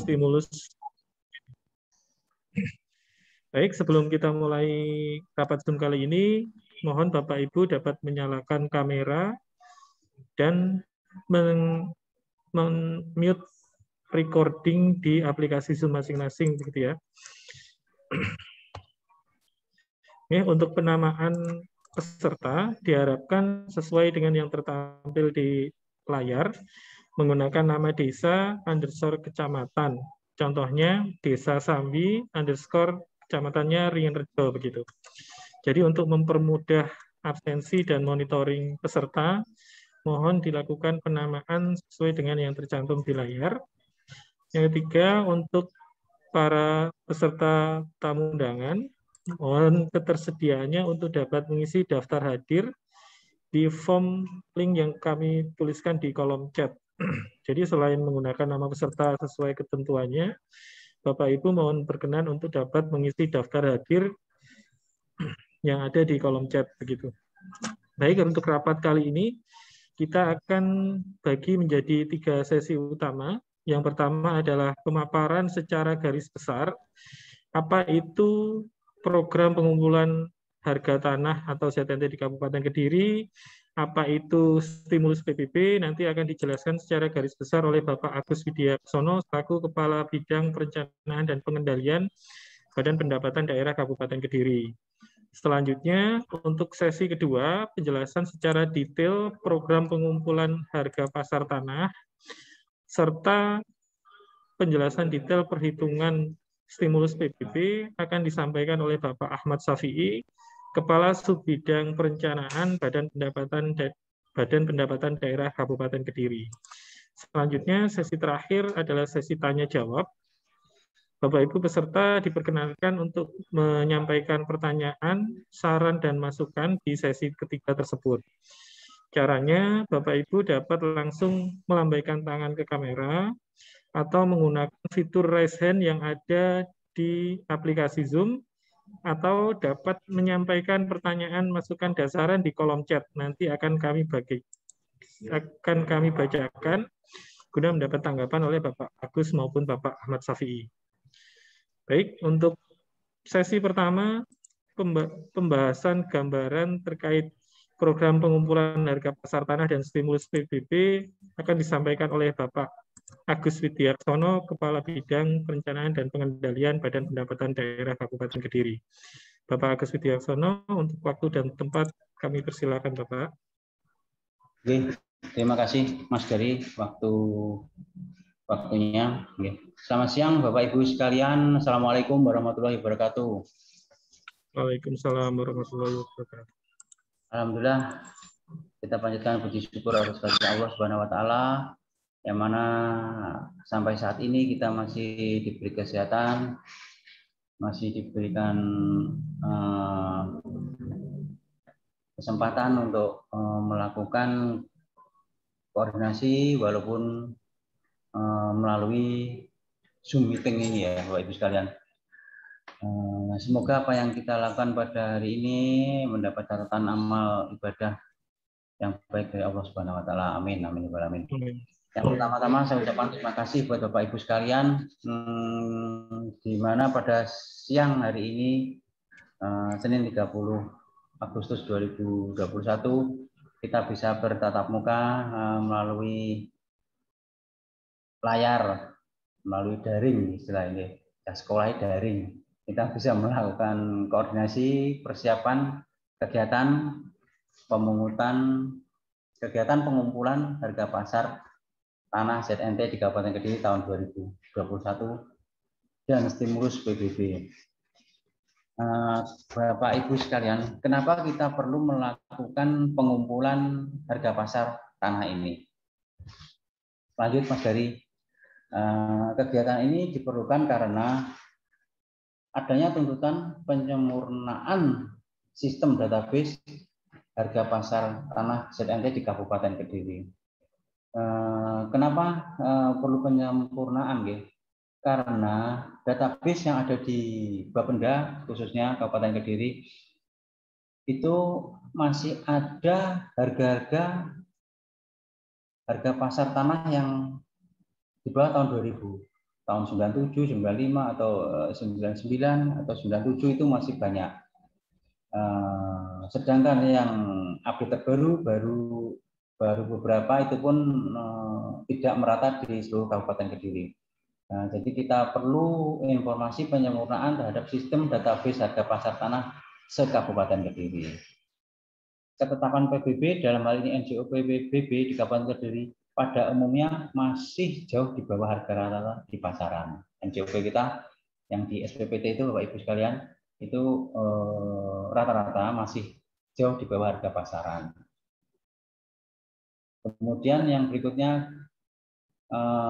stimulus. Baik, sebelum kita mulai rapat Zoom kali ini, mohon Bapak Ibu dapat menyalakan kamera dan mute recording di aplikasi Zoom masing-masing, begitu ya. Untuk penamaan peserta diharapkan sesuai dengan yang tertampil di layar, menggunakan nama desa _ kecamatan. Contohnya Desa Sambi _ kecamatannya Ringenrejo, begitu. Jadi untuk mempermudah absensi dan monitoring peserta, mohon dilakukan penamaan sesuai dengan yang tercantum di layar. Yang ketiga, untuk para peserta tamu undangan, mohon ketersediaannya untuk dapat mengisi daftar hadir di form link yang kami tuliskan di kolom chat. Jadi selain menggunakan nama peserta sesuai ketentuannya, Bapak Ibu mohon berkenan untuk dapat mengisi daftar hadir yang ada di kolom chat, begitu. Baik, untuk rapat kali ini kita akan bagi menjadi 3 sesi utama. Yang pertama adalah pemaparan secara garis besar apa itu program pengumpulan harga tanah atau ZNT di Kabupaten Kediri, apa itu stimulus PPP, nanti akan dijelaskan secara garis besar oleh Bapak Agus Widiaksono selaku Kepala Bidang Perencanaan dan Pengendalian Badan Pendapatan Daerah Kabupaten Kediri. Selanjutnya, untuk sesi kedua, penjelasan secara detail program pengumpulan harga pasar tanah, serta penjelasan detail perhitungan stimulus PPP akan disampaikan oleh Bapak Ahmad Safi'i, Kepala Subbidang Perencanaan Badan Pendapatan Daerah Kabupaten Kediri. Selanjutnya, sesi terakhir adalah sesi tanya-jawab. Bapak Ibu peserta diperkenankan untuk menyampaikan pertanyaan, saran, dan masukan di sesi ketiga tersebut. Caranya, Bapak Ibu dapat langsung melambaikan tangan ke kamera atau menggunakan fitur raise hand yang ada di aplikasi Zoom, atau dapat menyampaikan pertanyaan, masukan, dan saran di kolom chat. Nanti akan kami bacakan guna mendapat tanggapan oleh Bapak Agus maupun Bapak Ahmad Safi'i. Baik, untuk sesi pertama, pembahasan gambaran terkait program pengumpulan harga pasar tanah dan stimulus PPP akan disampaikan oleh Bapak Agus Widiaksono, Kepala Bidang Perencanaan dan Pengendalian Badan Pendapatan Daerah Kabupaten Kediri. Bapak Agus Widiaksono, untuk waktu dan tempat kami persilakan, Bapak. Oke, terima kasih Mas Gary waktunya. Selamat siang Bapak Ibu sekalian. Assalamualaikum warahmatullahi wabarakatuh. Waalaikumsalam warahmatullahi wabarakatuh. Alhamdulillah, kita panjatkan puji syukur atas Allah Subhanahu wa taala yang mana sampai saat ini kita masih diberi kesehatan, masih diberikan kesempatan untuk melakukan koordinasi walaupun melalui Zoom meeting ini ya Bapak Ibu sekalian. Semoga apa yang kita lakukan pada hari ini mendapat catatan amal ibadah yang baik dari Allah Subhanahu wa taala. Amin amin ya amin. Yang pertama-tama saya ucapkan terima kasih buat Bapak Ibu sekalian, di mana pada siang hari ini Senin 30 Agustus 2021 kita bisa bertatap muka melalui layar, melalui daring istilah ini, ya, sekolah daring. Kita bisa melakukan koordinasi persiapan kegiatan pengumpulan harga pasar tanah ZNT di Kabupaten Kediri tahun 2021 dan stimulus PBB. Bapak Ibu sekalian, kenapa kita perlu melakukan pengumpulan harga pasar tanah ini? Lanjut Mas Gary. Kegiatan ini diperlukan karena adanya tuntutan penyempurnaan sistem database harga pasar tanah ZNT di Kabupaten Kediri. Kenapa perlu penyempurnaan? Karena database yang ada di Bapenda, khususnya Kabupaten Kediri, itu masih ada harga pasar tanah yang di bawah tahun 2000. tahun 97, 95 atau 99 atau 97 itu masih banyak. Sedangkan yang update terbaru baru beberapa itu pun tidak merata di seluruh Kabupaten Kediri. Nah, jadi kita perlu informasi penyempurnaan terhadap sistem database harga pasar tanah se-Kabupaten Kediri. Ketetapan PBB dalam hal ini NJO PBB di Kabupaten Kediri pada umumnya masih jauh di bawah harga rata-rata di pasaran. NJOP kita yang di SPPT itu Bapak Ibu sekalian itu rata-rata masih jauh di bawah harga pasaran. Kemudian yang berikutnya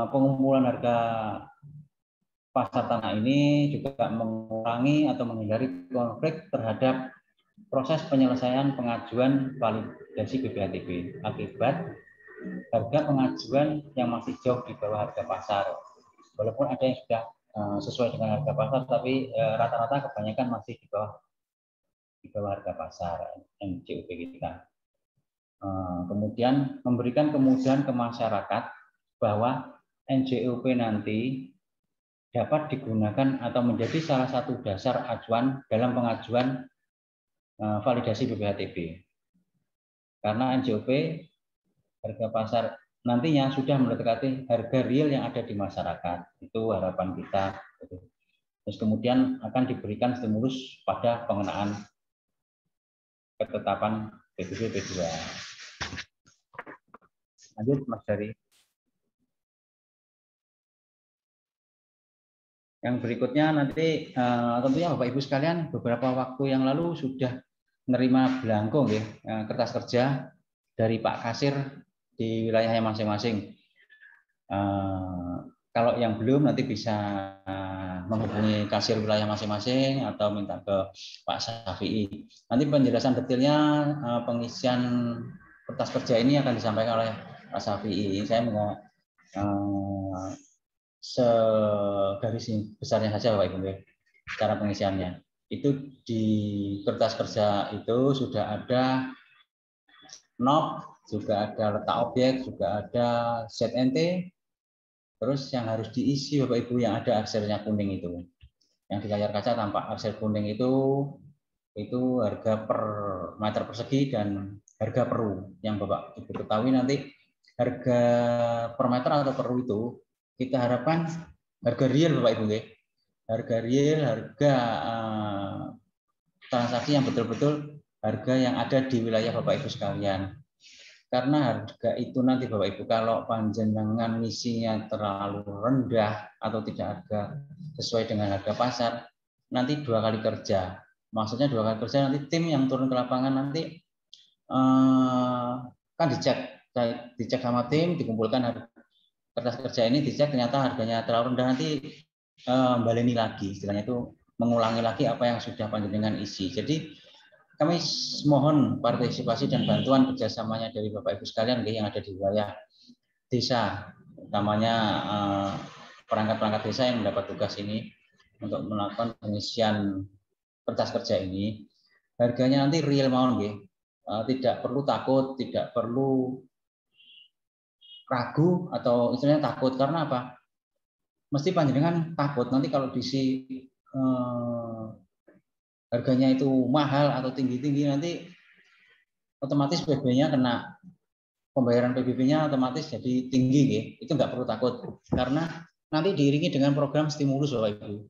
pengumpulan harga pasar tanah ini juga mengurangi atau menghindari konflik terhadap proses penyelesaian pengajuan validasi BPHTB akibat harga pengajuan yang masih jauh di bawah harga pasar. Walaupun ada yang sudah sesuai dengan harga pasar, tapi rata-rata kebanyakan masih di bawah harga pasar NJOP kita. Kemudian memberikan kemudahan ke masyarakat bahwa NJOP nanti dapat digunakan atau menjadi salah satu dasar acuan dalam pengajuan validasi BPHTB. Karena NJOP harga pasar nantinya sudah mendekati harga real yang ada di masyarakat. Itu harapan kita. Terus kemudian akan diberikan stimulus pada pengenaan ketetapan PBB P2. Lanjut Mas Dari. Yang berikutnya nanti tentunya Bapak Ibu sekalian beberapa waktu yang lalu sudah menerima belangko kertas kerja dari Pak Kasir di wilayahnya masing-masing. Kalau yang belum nanti bisa menghubungi kasir wilayah masing-masing atau minta ke Pak Syafi'i. Nanti penjelasan detailnya pengisian kertas kerja ini akan disampaikan oleh Pak Syafi'i. Saya enggak segaris besarnya saja Bapak Ibu cara pengisiannya. Itu di kertas kerja itu sudah ada knob, juga ada letak objek, juga ada ZNT. Terus yang harus diisi Bapak Ibu yang ada akselnya kuning itu. Yang di layar kaca tampak aksel kuning itu harga per meter persegi dan harga peru. Yang Bapak Ibu ketahui nanti harga per meter atau peru itu kita harapkan harga real Bapak Ibu harga real, harga transaksi yang betul-betul harga yang ada di wilayah Bapak Ibu sekalian. Karena harga itu nanti Bapak Ibu kalau panjenengan misinya terlalu rendah atau tidak harga sesuai dengan harga pasar, nanti 2 kali kerja. Maksudnya 2 kali kerja nanti tim yang turun ke lapangan nanti kan dicek sama tim, dikumpulkan kertas kerja ini, dicek ternyata harganya terlalu rendah, nanti baleni lagi, istilahnya itu mengulangi lagi apa yang sudah panjenengan isi. Jadi kami mohon partisipasi dan bantuan kerjasamanya dari Bapak Ibu sekalian yang ada di wilayah desa, utamanya perangkat-perangkat desa yang mendapat tugas ini untuk melakukan pengisian kertas kerja ini. Harganya nanti real mawon tidak perlu takut, tidak perlu ragu atau istilahnya takut. Karena apa? Mesti panjenengan takut nanti kalau diisi harganya itu mahal atau tinggi-tinggi, nanti otomatis PB-nya kena, pembayaran PBB-nya otomatis jadi tinggi. Itu nggak perlu takut karena nanti diiringi dengan program stimulus Bapak Ibu.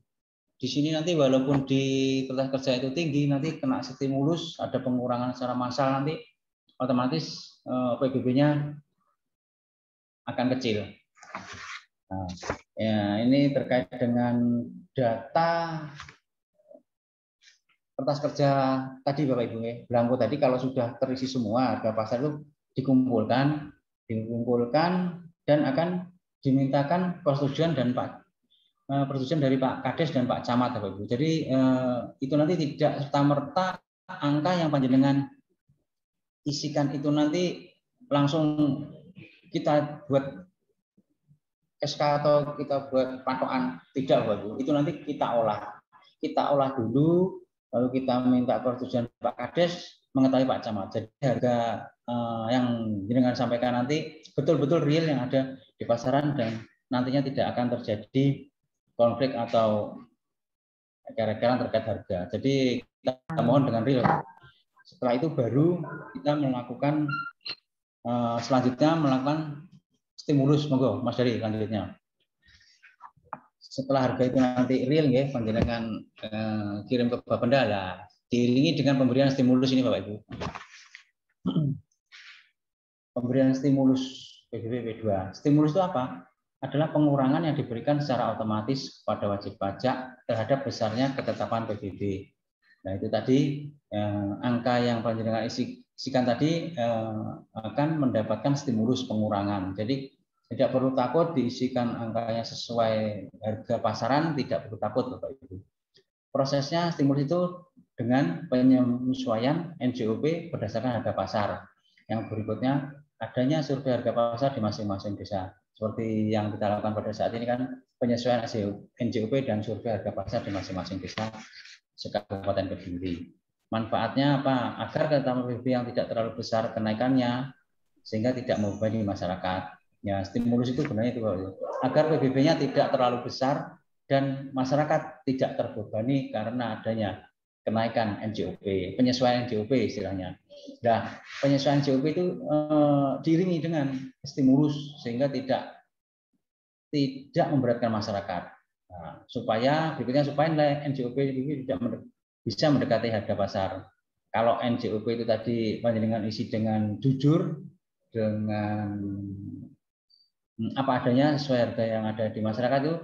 Di sini nanti walaupun di kertas kerja itu tinggi, nanti kena stimulus, ada pengurangan secara massal, nanti otomatis PBB-nya akan kecil. Nah, ya, ini terkait dengan data kertas kerja tadi Bapak Ibu belangko tadi, kalau sudah terisi semua harga pasar itu dikumpulkan dan akan dimintakan persetujuan dari Pak Kades dan Pak Camat Bapak Ibu. Jadi itu nanti tidak serta-merta angka yang panjenengan isikan itu nanti langsung kita buat SK atau kita buat patokan, tidak Bapak Ibu. Itu nanti kita olah dulu, lalu kita minta persetujuan Pak Kades, mengetahui Pak Camat. Jadi harga yang jenengan sampaikan nanti betul-betul real yang ada di pasaran dan nantinya tidak akan terjadi konflik atau cara-cara terkait harga. Jadi kita mohon dengan real. Setelah itu baru kita melakukan selanjutnya melakukan stimulus. Monggo Mas Dari lanjutnya. Setelah harga itu nanti real ya, panjenengan kirim ke Bapenda lah, diiringi dengan pemberian stimulus ini Bapak Ibu. Pemberian stimulus PBB P2. Stimulus itu apa? Adalah pengurangan yang diberikan secara otomatis kepada wajib pajak terhadap besarnya ketetapan PBB. Nah itu tadi angka yang panjenengan isikan tadi akan mendapatkan stimulus pengurangan. Jadi tidak perlu takut diisikan angkanya sesuai harga pasaran, tidak perlu takut Bapak Ibu. Prosesnya stimulus itu dengan penyesuaian NJOP berdasarkan harga pasar. Yang berikutnya adanya survei harga pasar di masing-masing desa. Seperti yang kita lakukan pada saat ini kan penyesuaian NJOP dan survei harga pasar di masing-masing desa se-Kabupaten Kediri. Manfaatnya apa? Agar ketetapan PBB yang tidak terlalu besar kenaikannya sehingga tidak membebani masyarakat. Ya, stimulus itu sebenarnya itu agar PBB-nya tidak terlalu besar dan masyarakat tidak terbebani karena adanya kenaikan NJOP, penyesuaian NJOP istilahnya. Nah, penyesuaian NJOP itu diiringi dengan stimulus sehingga tidak memberatkan masyarakat. Nah, supaya berikutnya supaya NJOP tidak bisa mendekati harga pasar. Kalau NJOP itu tadi panjenengan isi dengan jujur, dengan apa adanya sesuai harga yang ada di masyarakat itu,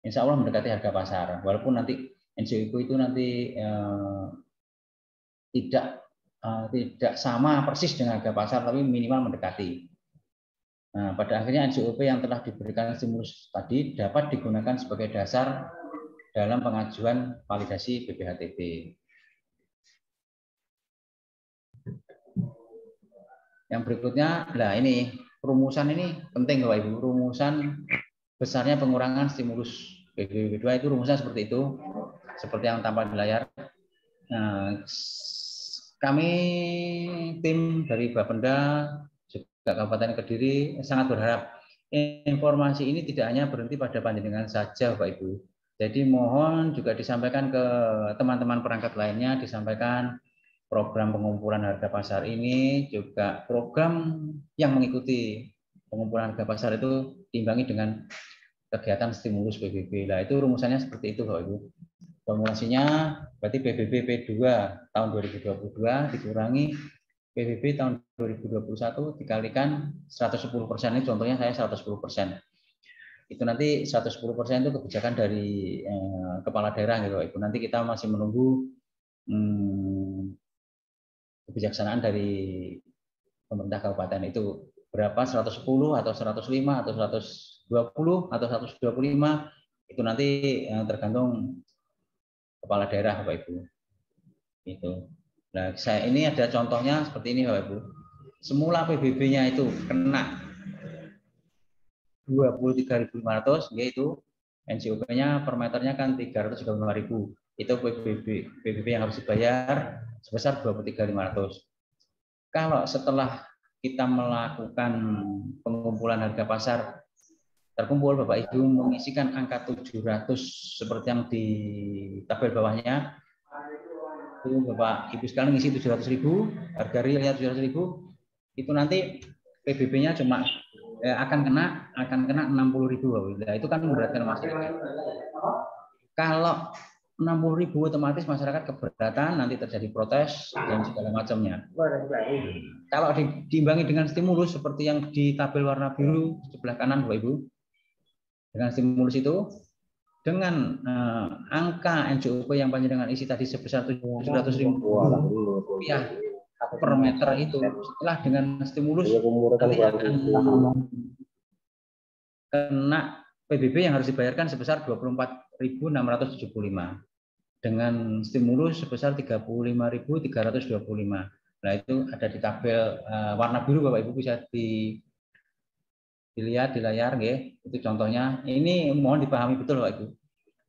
insya Allah mendekati harga pasar. Walaupun nanti NJOP itu nanti tidak sama persis dengan harga pasar, tapi minimal mendekati. Nah, pada akhirnya NJOP yang telah diberikan stimulus tadi dapat digunakan sebagai dasar dalam pengajuan validasi BPHTB. Yang berikutnya, nah ini rumusan ini penting Bapak Ibu. Rumusan besarnya pengurangan stimulus PBB 2 itu rumusnya seperti itu, seperti yang tampak di layar. Nah, kami tim dari Bapenda juga Kabupaten Kediri sangat berharap informasi ini tidak hanya berhenti pada panjenengan saja Bapak Ibu. Jadi mohon juga disampaikan ke teman-teman perangkat lainnya, disampaikan program pengumpulan harga pasar ini juga program yang mengikuti pengumpulan harga pasar itu diimbangi dengan kegiatan stimulus PBB. Nah, itu rumusannya seperti itu Bapak Ibu. Formulasinya berarti PBB P2 tahun 2022 dikurangi PBB tahun 2021 dikalikan 110%. Ini contohnya saya 110%. Itu nanti 110% itu kebijakan dari kepala daerah gitu Bapak Ibu. Nanti kita masih menunggu kebijaksanaan dari pemerintah kabupaten itu berapa 110 atau 105 atau 120 atau 125 itu nanti tergantung kepala daerah Bapak Ibu. Itu. Nah, saya ini ada contohnya seperti ini Bapak Ibu. Semula PBB-nya itu kena 23.500 yaitu NJOP-nya per meternya kan 335.000. Itu PBB yang harus dibayar sebesar 23.500. Kalau setelah kita melakukan pengumpulan harga pasar terkumpul Bapak Ibu mengisikan angka 700 seperti yang di tabel bawahnya, itu Bapak Ibu sekalian ngisi 700.000, harga realnya 700.000, itu nanti PBB-nya cuma akan kena 60.000. Nah, itu kan memberatkan masyarakat. Kalau 60.000 otomatis masyarakat keberatan, nanti terjadi protes dan segala macamnya. Kalau diimbangi dengan stimulus seperti yang di tabel warna biru sebelah kanan Bapak Ibu, dengan stimulus itu dengan angka NJOP yang panjenengan isi tadi sebesar 700.000 rupiah per meter itu, setelah dengan stimulus nanti akan kena PBB yang harus dibayarkan sebesar 24.675 dengan stimulus sebesar 35.325. Nah, itu ada di tabel warna biru Bapak Ibu, bisa dilihat di layar nggih. Itu contohnya. Ini mohon dipahami betul Bapak Ibu.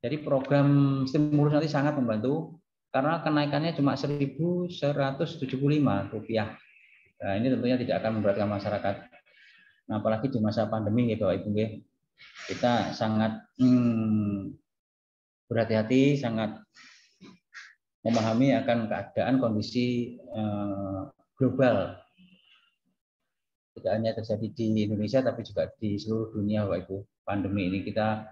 Jadi program stimulus nanti sangat membantu karena kenaikannya cuma Rp1.175. Nah, ini tentunya tidak akan memberatkan masyarakat. Nah, apalagi di masa pandemi gitu Bapak Ibu nggih. Kita sangat berhati-hati, sangat memahami akan keadaan kondisi global. Tidak hanya terjadi di Indonesia, tapi juga di seluruh dunia, Bapak Ibu. Pandemi ini kita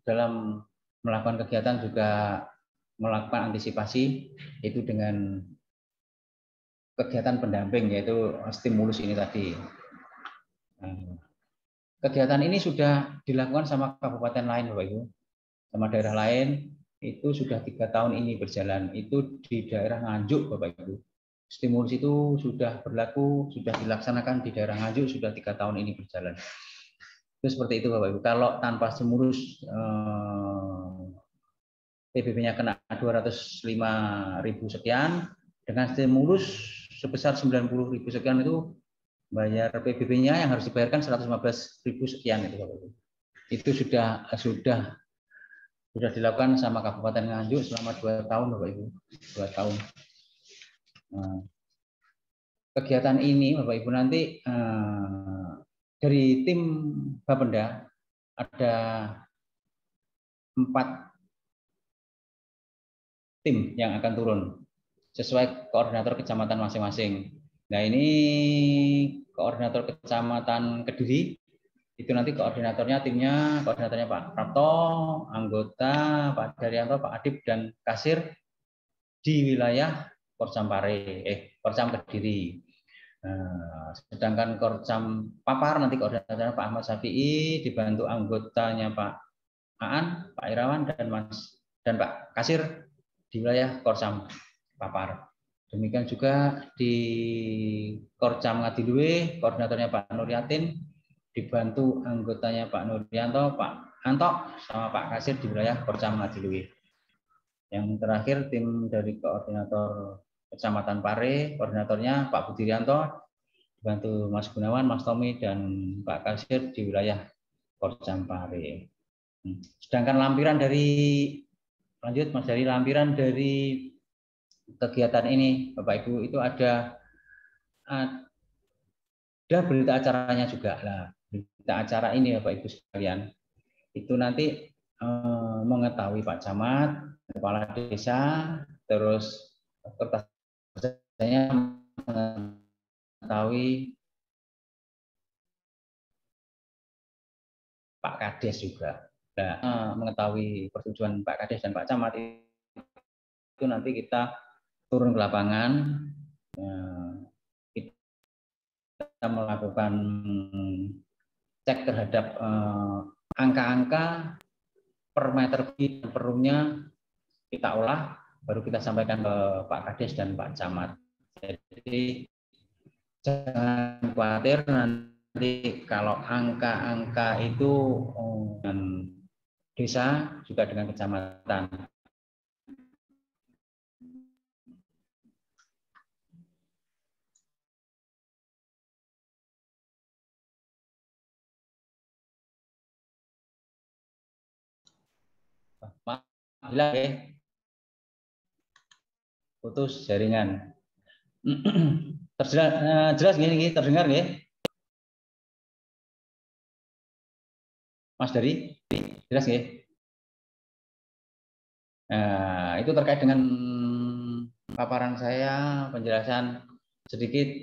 dalam melakukan kegiatan juga melakukan antisipasi, itu dengan kegiatan pendamping, yaitu stimulus ini tadi. Kegiatan ini sudah dilakukan sama kabupaten lain, Bapak Ibu, sama daerah lain. Itu sudah 3 tahun ini berjalan. Itu di daerah Nganjuk, Bapak Ibu. Stimulus itu sudah berlaku, sudah dilaksanakan di daerah Nganjuk, sudah 3 tahun ini berjalan. Itu seperti itu, Bapak Ibu. Kalau tanpa stimulus PBB-nya kena 205.000 sekian, dengan stimulus sebesar 90.000 sekian itu bayar PBB-nya yang harus dibayarkan 115.000 sekian itu, Bapak Ibu. Itu sudah dilakukan sama Kabupaten Nganjuk selama 2 tahun, Bapak Ibu. 2 tahun. Nah, kegiatan ini, Bapak Ibu, nanti dari tim Bapenda ada 4 tim yang akan turun sesuai koordinator kecamatan masing-masing. Nah, ini koordinator kecamatan Kediri, itu nanti koordinatornya Pak Prapto, anggota Pak Daryanto, Pak Adib, dan kasir di wilayah Korcam Kediri. Sedangkan Korcam Papar nanti koordinatornya Pak Ahmad Syafi'i, dibantu anggotanya Pak Aan, Pak Irawan, dan Pak Kasir di wilayah Korcam Papar. Demikian juga di Korcam Ngadiluwe, koordinatornya Pak Nur Yatin, dibantu anggotanya Pak Nuryanto, Pak Antok, sama Pak Kasir di wilayah Korcam Ngadiluwe. Yang terakhir tim dari koordinator Kecamatan Pare, koordinatornya Pak Budiryanto, dibantu Mas Gunawan, Mas Tommy, dan Pak Kasir di wilayah Korcam Pare. Sedangkan lampiran dari kegiatan ini, Bapak Ibu, itu ada berita acaranya juga lah. Berita acara ini, Bapak Ibu sekalian, itu nanti mengetahui Pak Camat, Kepala Desa, terus kertas kerjanya mengetahui Pak Kades juga. Nah, mengetahui persetujuan Pak Kades dan Pak Camat itu nanti kita turun ke lapangan, kita melakukan cek terhadap angka-angka per meter dan per roomnya, kita olah, baru kita sampaikan ke Pak Kades dan Pak Camat. Jadi jangan khawatir nanti kalau angka-angka itu dengan desa juga dengan kecamatan. Hilang ya, putus jaringan. Jelas gini, terdengar ya, Mas Dari, jelas ya. Nah, itu terkait dengan paparan saya, penjelasan sedikit,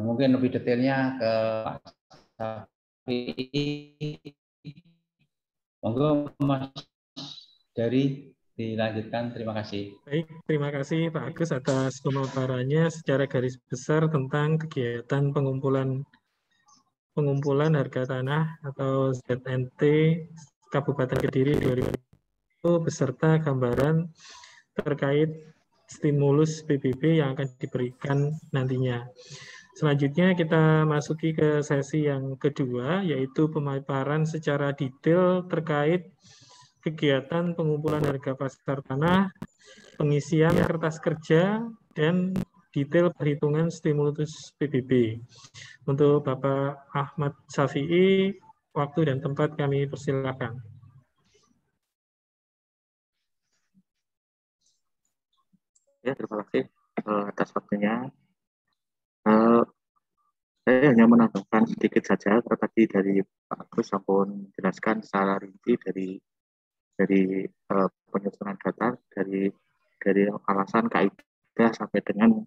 mungkin lebih detailnya ke Pak Safi. Monggo Mas Dari dilanjutkan, terima kasih. Baik, terima kasih Pak Agus atas pemaparannya secara garis besar tentang kegiatan pengumpulan harga tanah atau ZNT Kabupaten Kediri 2020 beserta gambaran terkait stimulus PBB yang akan diberikan nantinya. Selanjutnya kita masuki ke sesi yang kedua, yaitu pemaparan secara detail terkait kegiatan pengumpulan harga pasar tanah, pengisian kertas kerja, dan detail perhitungan stimulus PBB. Untuk Bapak Ahmad Syafi'i, waktu dan tempat kami persilakan. Ya, terima kasih atas waktunya. Saya hanya menambahkan sedikit saja, karena tadi dari Pak Agus sampun menjelaskan secara rinci dari dari penyusunan data dari alasan kaidah sampai dengan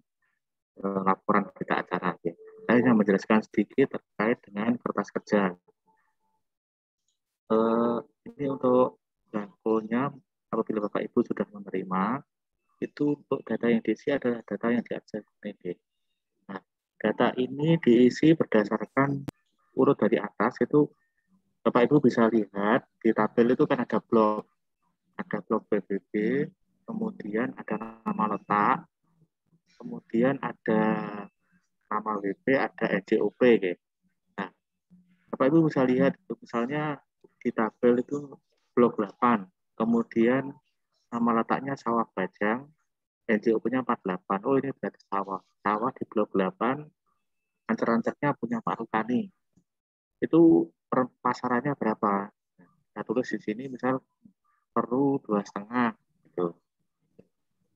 laporan berita acara. Ya. Saya hanya menjelaskan sedikit terkait dengan kertas kerja. Ini untuk blankonya, apabila Bapak Ibu sudah menerima, itu untuk data yang diisi adalah data yang diakses PND. Nah, data ini diisi berdasarkan urut dari atas. Itu Bapak Ibu bisa lihat di tabel itu kan ada blok PBB, kemudian ada nama letak, kemudian ada nama WP, ada NJOP. Gitu. Nah, Bapak Ibu bisa lihat misalnya di tabel itu blok 8, kemudian nama letaknya Sawah Bajang, NJOP-nya 48. Oh, ini berarti sawah di blok 8, ancer-ancernya punya Pak Rukani. Itu pasarannya berapa? Saya tulis di sini misal perlu 2,5 gitu.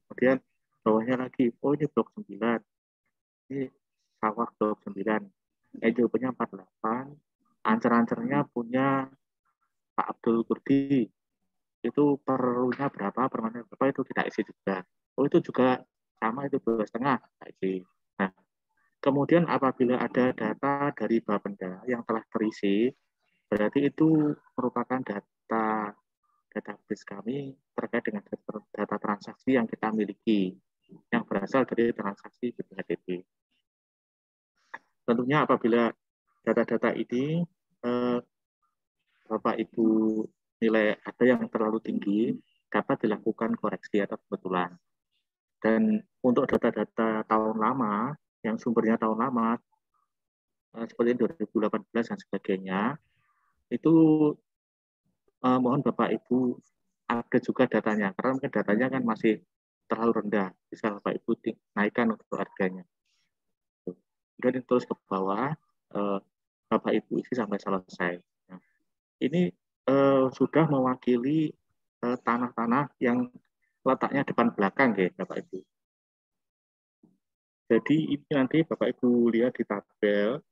Kemudian bawahnya lagi, oh ini blok 9. Ini sawah blok 9. NJOP-nya 48. Ancer-ancernya punya Pak Abdul Kurdi. Itu perlunya berapa, permennya berapa, itu kita isi juga. Oh itu juga sama, itu 2,5 kita isi. Nah, kemudian apabila ada data dari Bapenda yang telah terisi, berarti itu merupakan database kami terkait dengan data transaksi yang kita miliki, yang berasal dari transaksi BPHDB. Tentunya apabila data-data ini Bapak Ibu nilai ada yang terlalu tinggi, dapat dilakukan koreksi atau kebetulan. Dan untuk data-data tahun lama, yang sumbernya tahun lama, seperti 2018 dan sebagainya, itu mohon Bapak Ibu ada juga datanya, karena mungkin datanya kan masih terlalu rendah, bisa Bapak Ibu naikkan untuk harganya. Kemudian terus ke bawah, Bapak Ibu isi sampai selesai. Nah, ini sudah mewakili tanah-tanah yang letaknya depan belakang ya Bapak Ibu. Jadi ini nanti Bapak Ibu lihat di tabel,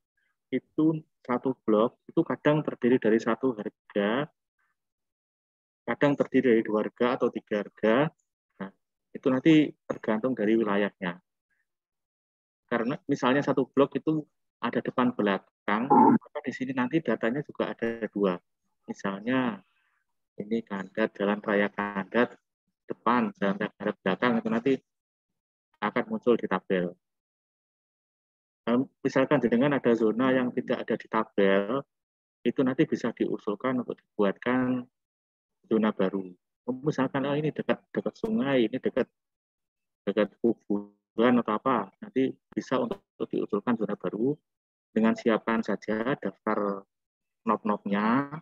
itu satu blok, itu kadang terdiri dari satu harga, kadang terdiri dari 2 harga atau 3 harga. Nah, itu nanti tergantung dari wilayahnya. Karena misalnya satu blok itu ada depan belakang, maka di sini nanti datanya juga ada 2. Misalnya ini Kandat, Jalan Raya Kandat depan, Jalan Raya Kandat belakang, itu nanti akan muncul di tabel. Misalkan dengan ada zona yang tidak ada di tabel, itu nanti bisa diusulkan untuk dibuatkan zona baru. Misalkan ini dekat sungai, ini dekat kuburan atau apa, nanti bisa untuk diusulkan zona baru dengan siapkan saja daftar knob-knobnya,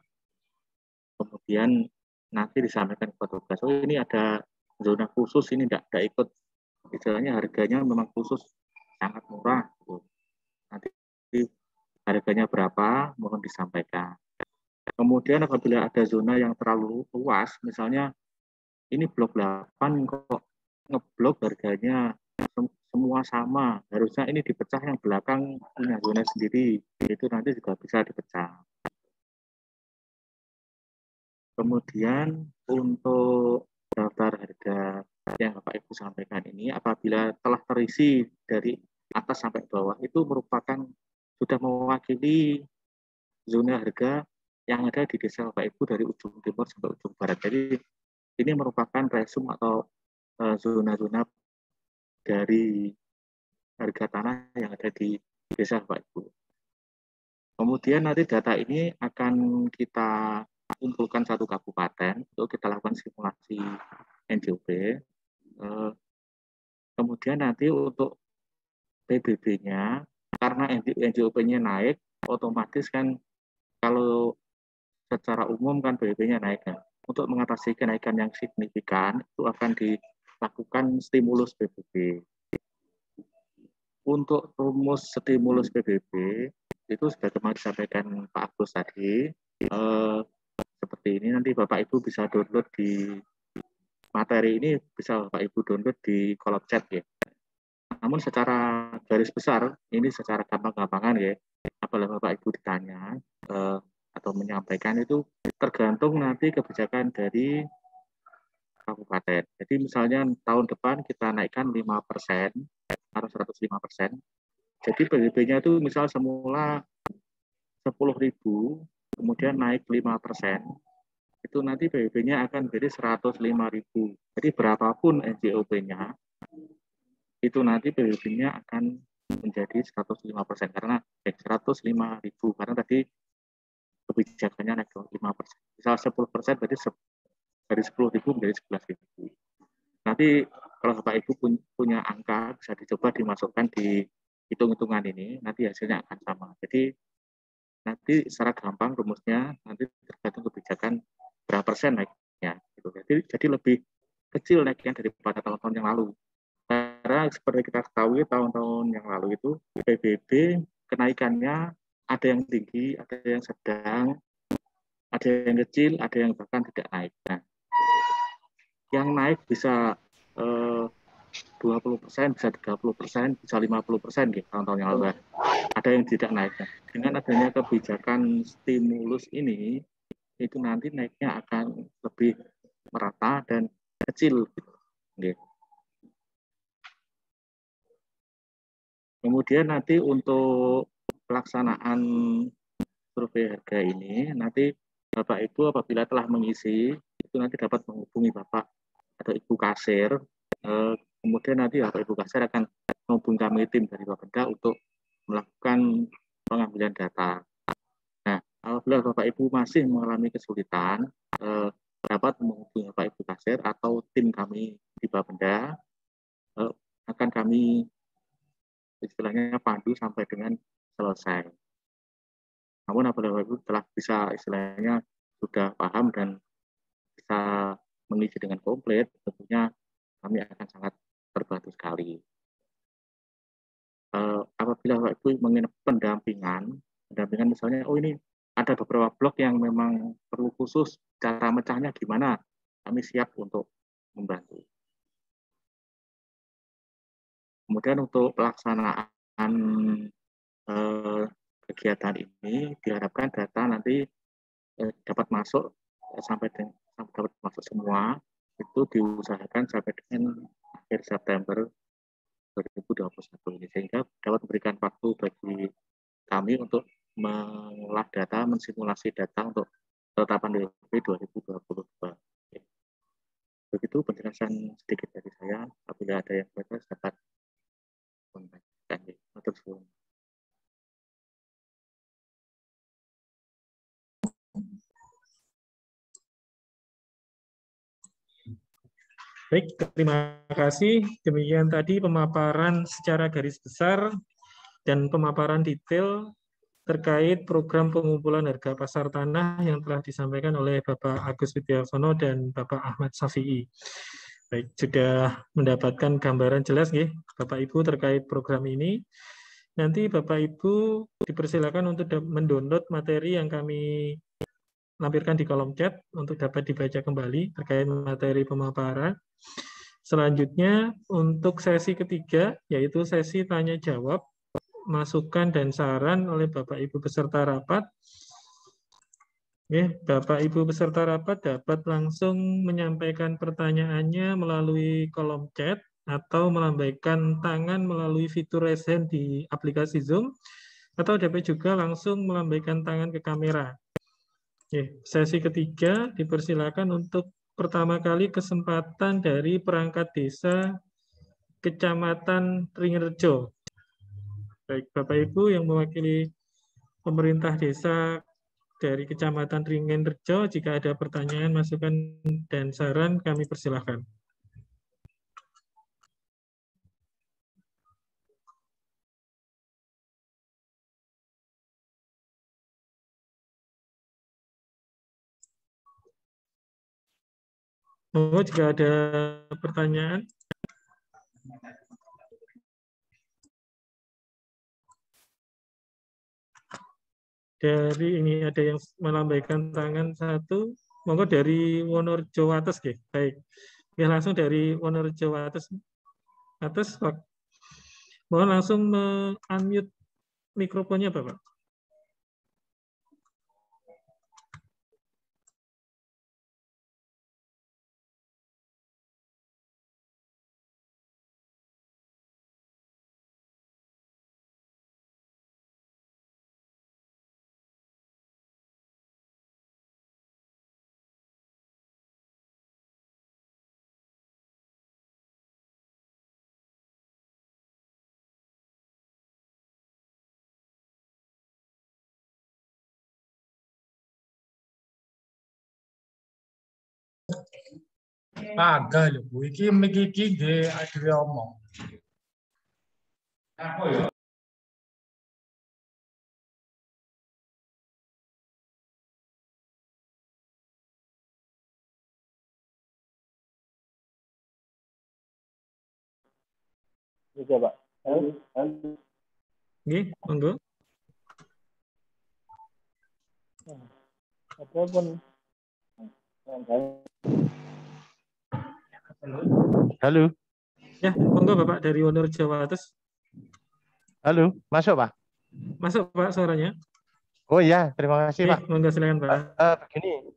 kemudian nanti disampaikan ke petugas. Oh ini ada zona khusus, ini tidak ikut, istilahnya harganya memang khusus, sangat murah. Nanti harganya berapa, mohon disampaikan. Kemudian apabila ada zona yang terlalu luas, misalnya ini blok 8 kok ngeblok harganya semua sama, harusnya ini dipecah yang belakang punya zona sendiri, itu nanti juga bisa dipecah. Kemudian untuk daftar harga yang Bapak Ibu sampaikan ini, apabila telah terisi dari atas sampai bawah, itu merupakan sudah mewakili zona harga yang ada di desa Bapak Ibu dari ujung timur sampai ujung barat. Jadi ini merupakan resume atau zona-zona dari harga tanah yang ada di desa Bapak Ibu. Kemudian nanti data ini akan kita kumpulkan satu kabupaten untuk kita lakukan simulasi NJOP. Kemudian nanti untuk PBB-nya, karena NJOP-nya naik, otomatis kan kalau secara umum kan PBB-nya naik. Kan. Untuk mengatasi kenaikan yang signifikan, itu akan dilakukan stimulus PBB. Untuk rumus stimulus PBB, itu sebagaimana disampaikan Pak Agus tadi, seperti ini nanti Bapak Ibu bisa download di materi ini, bisa Bapak Ibu download di kolom chat ya. Namun secara garis besar, ini secara gampang-gampangan ya, apabila Bapak Ibu ditanya, atau menyampaikan itu tergantung nanti kebijakan dari kabupaten. Jadi misalnya tahun depan kita naikkan 5% atau 105%. Jadi PDB-nya itu misal semula 10.000, kemudian naik 5%, itu nanti PDB-nya akan jadi 105.000. Jadi berapapun NJOP-nya, itu nanti PDB-nya akan menjadi 105% karena 105.000 karena tadi kebijakannya naik 5%. Misal 10% berarti dari 10.000 menjadi 11.000. Nanti kalau Bapak Ibu punya angka bisa dicoba dimasukkan di hitung-hitungan ini, nanti hasilnya akan sama. Jadi nanti secara gampang rumusnya nanti tergantung kebijakan berapa persen naiknya. Gitu. Jadi lebih kecil naiknya daripada tahun-tahun yang lalu. Karena seperti kita ketahui tahun-tahun yang lalu itu PBB kenaikannya ada yang tinggi, ada yang sedang, ada yang kecil, ada yang bahkan tidak naik. Nah, yang naik bisa 20%, bisa 30%, bisa 50% gitu tahun-tahun yang lalu. Ada yang tidak naik. Dengan adanya kebijakan stimulus ini, itu nanti naiknya akan lebih merata dan kecil. Gitu. Kemudian nanti untuk pelaksanaan survei harga ini, nanti Bapak Ibu apabila telah mengisi, itu nanti dapat menghubungi Bapak atau Ibu kasir. Kemudian nanti Bapak Ibu kasir akan menghubungi kami tim dari Bapeda untuk melakukan pengambilan data. Nah, apabila Bapak Ibu masih mengalami kesulitan, dapat menghubungi Bapak Ibu kasir atau tim kami di Bapeda, akan kami istilahnya pandu sampai dengan selesai. Namun apabila Bapak Ibu telah bisa istilahnya sudah paham dan bisa mengisi dengan komplit, tentunya kami akan sangat terbantu sekali. Apabila Bapak Ibu mengenai pendampingan misalnya, oh ini ada beberapa blok yang memang perlu khusus, cara mecahnya gimana, kami siap untuk membantu. Kemudian untuk pelaksanaan kegiatan ini diharapkan data nanti dapat masuk sampai dapat masuk semua, itu diusahakan sampai dengan akhir September 2021 ini, sehingga dapat memberikan waktu bagi kami untuk mengolah data, mensimulasi data untuk penetapan DP 2022. Begitu penjelasan sedikit dari saya. Apabila ada yang bertanya dapat menanyakan. Baik, terima kasih. Demikian tadi pemaparan secara garis besar dan pemaparan detail terkait program pengumpulan harga pasar tanah yang telah disampaikan oleh Bapak Agus Widyarsono dan Bapak Ahmad Syafi'i. Baik, sudah mendapatkan gambaran jelas ya, Bapak Ibu terkait program ini. Nanti Bapak Ibu dipersilakan untuk mendownload materi yang kami lampirkan di kolom chat untuk dapat dibaca kembali terkait materi pemaparan. Selanjutnya untuk sesi ketiga, yaitu sesi tanya jawab, masukan dan saran oleh Bapak Ibu peserta rapat. Bapak Ibu peserta rapat dapat langsung menyampaikan pertanyaannya melalui kolom chat atau melambaikan tangan melalui fitur raise hand di aplikasi Zoom, atau dapat juga langsung melambaikan tangan ke kamera. Sesi ketiga dipersilakan untuk pertama kali kesempatan dari perangkat desa Kecamatan Ringerjo. Baik, Bapak Ibu yang mewakili pemerintah desa dari Kecamatan Ringerjo, jika ada pertanyaan, masukan, dan saran, kami persilahkan. Oh, jika ada pertanyaan. Dari ini ada yang melambaikan tangan satu. Monggo dari Wonorejo atas, ya. Baik. Ya, langsung dari Wonorejo atas. Mohon langsung unmute mikrofonnya, Bapak. Kagak lho, Bu. Iki iki nggih dhewe omong. Apa ya? Juga, Pak. Nggih, monggo. Apapun. Halo, Ya, monggo Bapak dari Wonorejo Wates. halo, masuk Pak? Masuk Pak suaranya. Oh iya, terima kasih Pak. Monggo silakan Pak. Begini,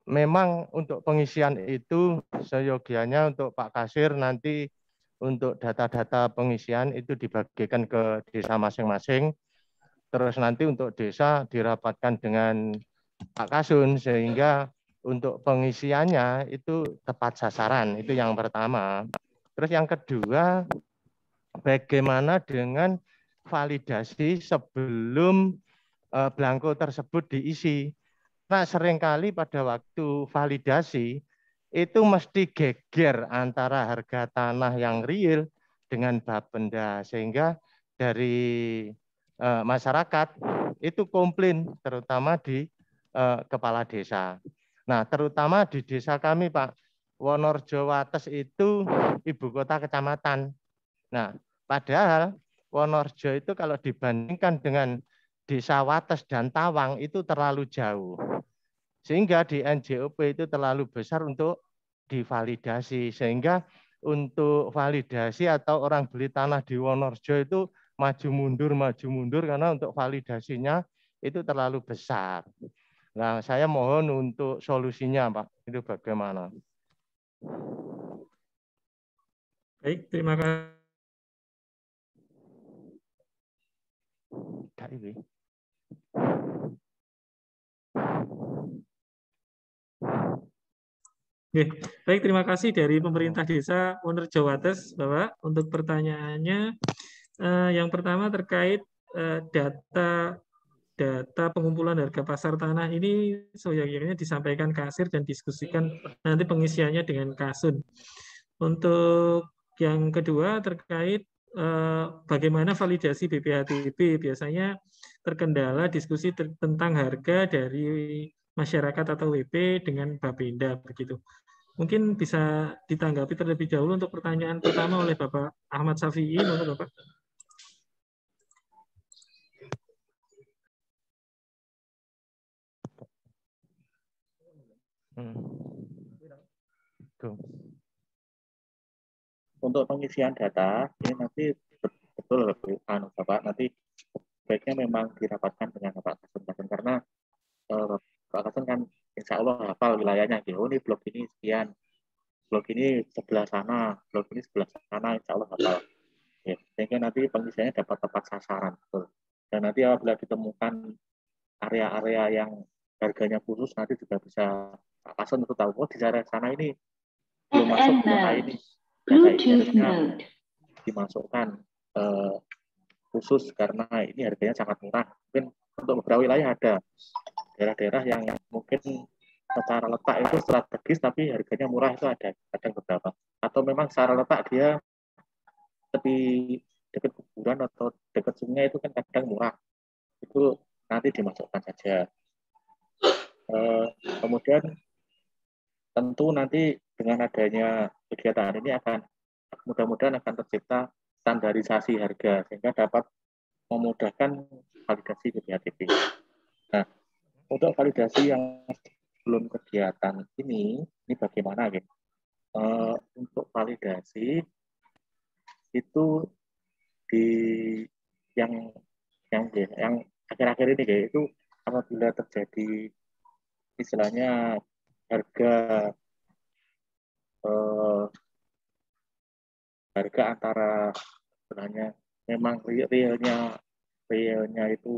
memang untuk pengisian itu seyogianya untuk Pak Kasir nanti untuk data-data pengisian itu dibagikan ke desa masing-masing. Terus nanti untuk desa dirapatkan dengan Pak Kasun sehingga untuk pengisiannya itu tepat sasaran. Itu yang pertama. Terus yang kedua, bagaimana dengan validasi sebelum belangko tersebut diisi. Nah, seringkali pada waktu validasi itu mesti geger antara harga tanah yang real dengan Bapenda, sehingga dari masyarakat itu komplain, terutama di kepala desa. Nah, terutama di desa kami, Pak, Wonorejo Wates itu ibu kota kecamatan. Nah, padahal Wonorejo itu kalau dibandingkan dengan Desa Wates dan Tawang itu terlalu jauh. Sehingga di NJOP itu terlalu besar untuk divalidasi. Sehingga untuk validasi atau orang beli tanah di Wonorejo itu maju mundur karena untuk validasinya itu terlalu besar. Nah, saya mohon untuk solusinya, Pak. Itu bagaimana? Baik, terima kasih. Baik, terima kasih dari pemerintah desa Wonorejo Wates, Bapak, untuk pertanyaannya. Yang pertama terkait data pengumpulan harga pasar tanah ini seyogyanya disampaikan kasir dan diskusikan nanti pengisiannya dengan Kasun. Untuk yang kedua terkait bagaimana validasi BPHTB, biasanya terkendala diskusi tentang harga dari masyarakat atau WP dengan Bapenda begitu. Mungkin bisa ditanggapi terlebih dahulu untuk pertanyaan pertama oleh Bapak Ahmad Safi'i, monggo Bapak. Untuk pengisian data ini nanti betul Bapak, nanti baiknya memang dirapatkan dengan Bapak Kasun karena Pak Kasun kan insya Allah hafal wilayahnya. Oh, ini blok ini sekian, blok ini sebelah sana, blok ini sebelah sana, insya Allah hafal. Ya, sehingga nanti pengisiannya dapat tepat sasaran. Betul. Dan nanti apabila ditemukan area-area yang harganya khusus, nanti juga bisa Pak Kasun untuk tahu, oh di daerah sana ini belum masuk blok ini. Data ini harusnya dimasukkan khusus karena ini harganya sangat murah. Mungkin untuk beberapa wilayah ada daerah-daerah yang mungkin secara letak itu strategis tapi harganya murah, itu ada beberapa. Atau memang secara letak dia tepi dekat kuburan atau dekat sungai itu kan kadang murah. Itu nanti dimasukkan saja. Kemudian tentu nanti dengan adanya kegiatan ini akan mudah-mudahan akan tercipta standarisasi harga sehingga dapat memudahkan validasi BPHTB. Nah, untuk validasi yang belum kegiatan ini bagaimana gitu? Untuk validasi itu di yang akhir-akhir ini itu apabila terjadi istilahnya harga antara sebenarnya memang realnya itu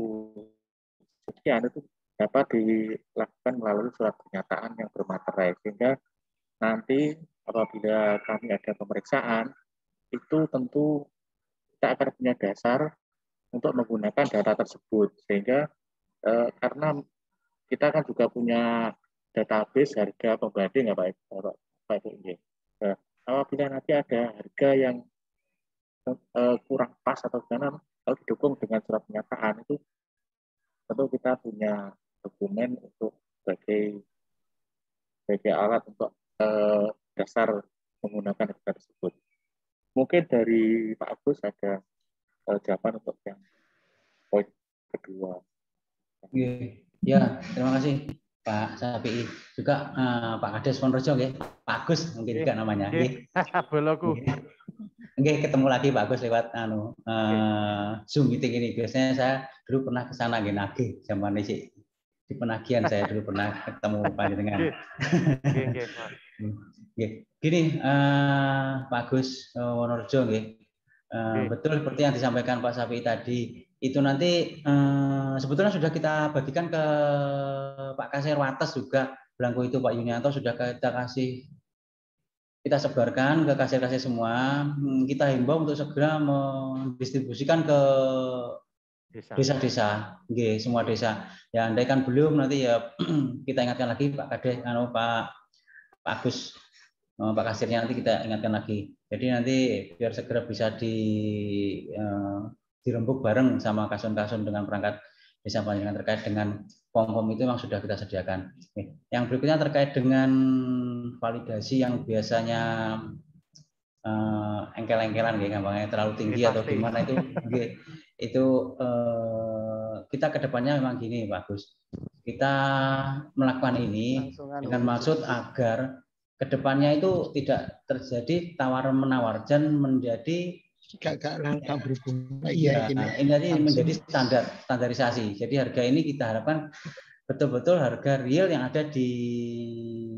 sekian, itu dapat dilakukan melalui surat pernyataan yang bermaterai, sehingga nanti apabila kami ada pemeriksaan itu tentu kita akan punya dasar untuk menggunakan data tersebut, sehingga karena kita kan juga punya database harga pembanding ya Pak Ibu. Nah, apabila nanti ada harga yang kurang pas atau gimana, kalau didukung dengan surat pernyataan itu tentu kita punya dokumen untuk sebagai alat untuk dasar menggunakan harga tersebut. Mungkin dari Pak Agus ada jawaban untuk yang poin kedua. Ya, terima kasih Pak Sapi. Juga Pak Kades Ponorojo, Pak Agus mungkin juga namanya. Boloku. Ketemu lagi Pak Agus lewat Zoom meeting ini. Biasanya saya dulu pernah ke sana nagih zaman ini di penagihan saya dulu pernah ketemu panjenengan. Gini Pak Agus Ponorojo, betul seperti yang disampaikan Pak Sapi tadi. Itu nanti sebetulnya sudah kita bagikan ke Pak Kasir Wates juga belangko itu Pak Yunianto sudah kita sebarkan ke kasir-kasir semua. Kita himbau untuk segera mendistribusikan ke desa-desa, semua desa. Ya andaikan belum nanti ya kita ingatkan lagi Pak Kades, Pak Agus, Pak Kasirnya nanti kita ingatkan lagi. Jadi nanti biar segera bisa dirembuk bareng sama kasun-kasun dengan perangkat desa panjenengan terkait dengan pom-pom itu memang sudah kita sediakan. Yang berikutnya terkait dengan validasi yang biasanya engkel-engkelan, gampangnya terlalu tinggi atau gimana itu kita kedepannya memang gini Pak Gus. Kita melakukan ini dengan maksud agar kedepannya itu tidak terjadi tawar-menawar dan menjadi langkah berhubungan. Ini menjadi standarisasi. Jadi harga ini kita harapkan betul-betul harga real yang ada di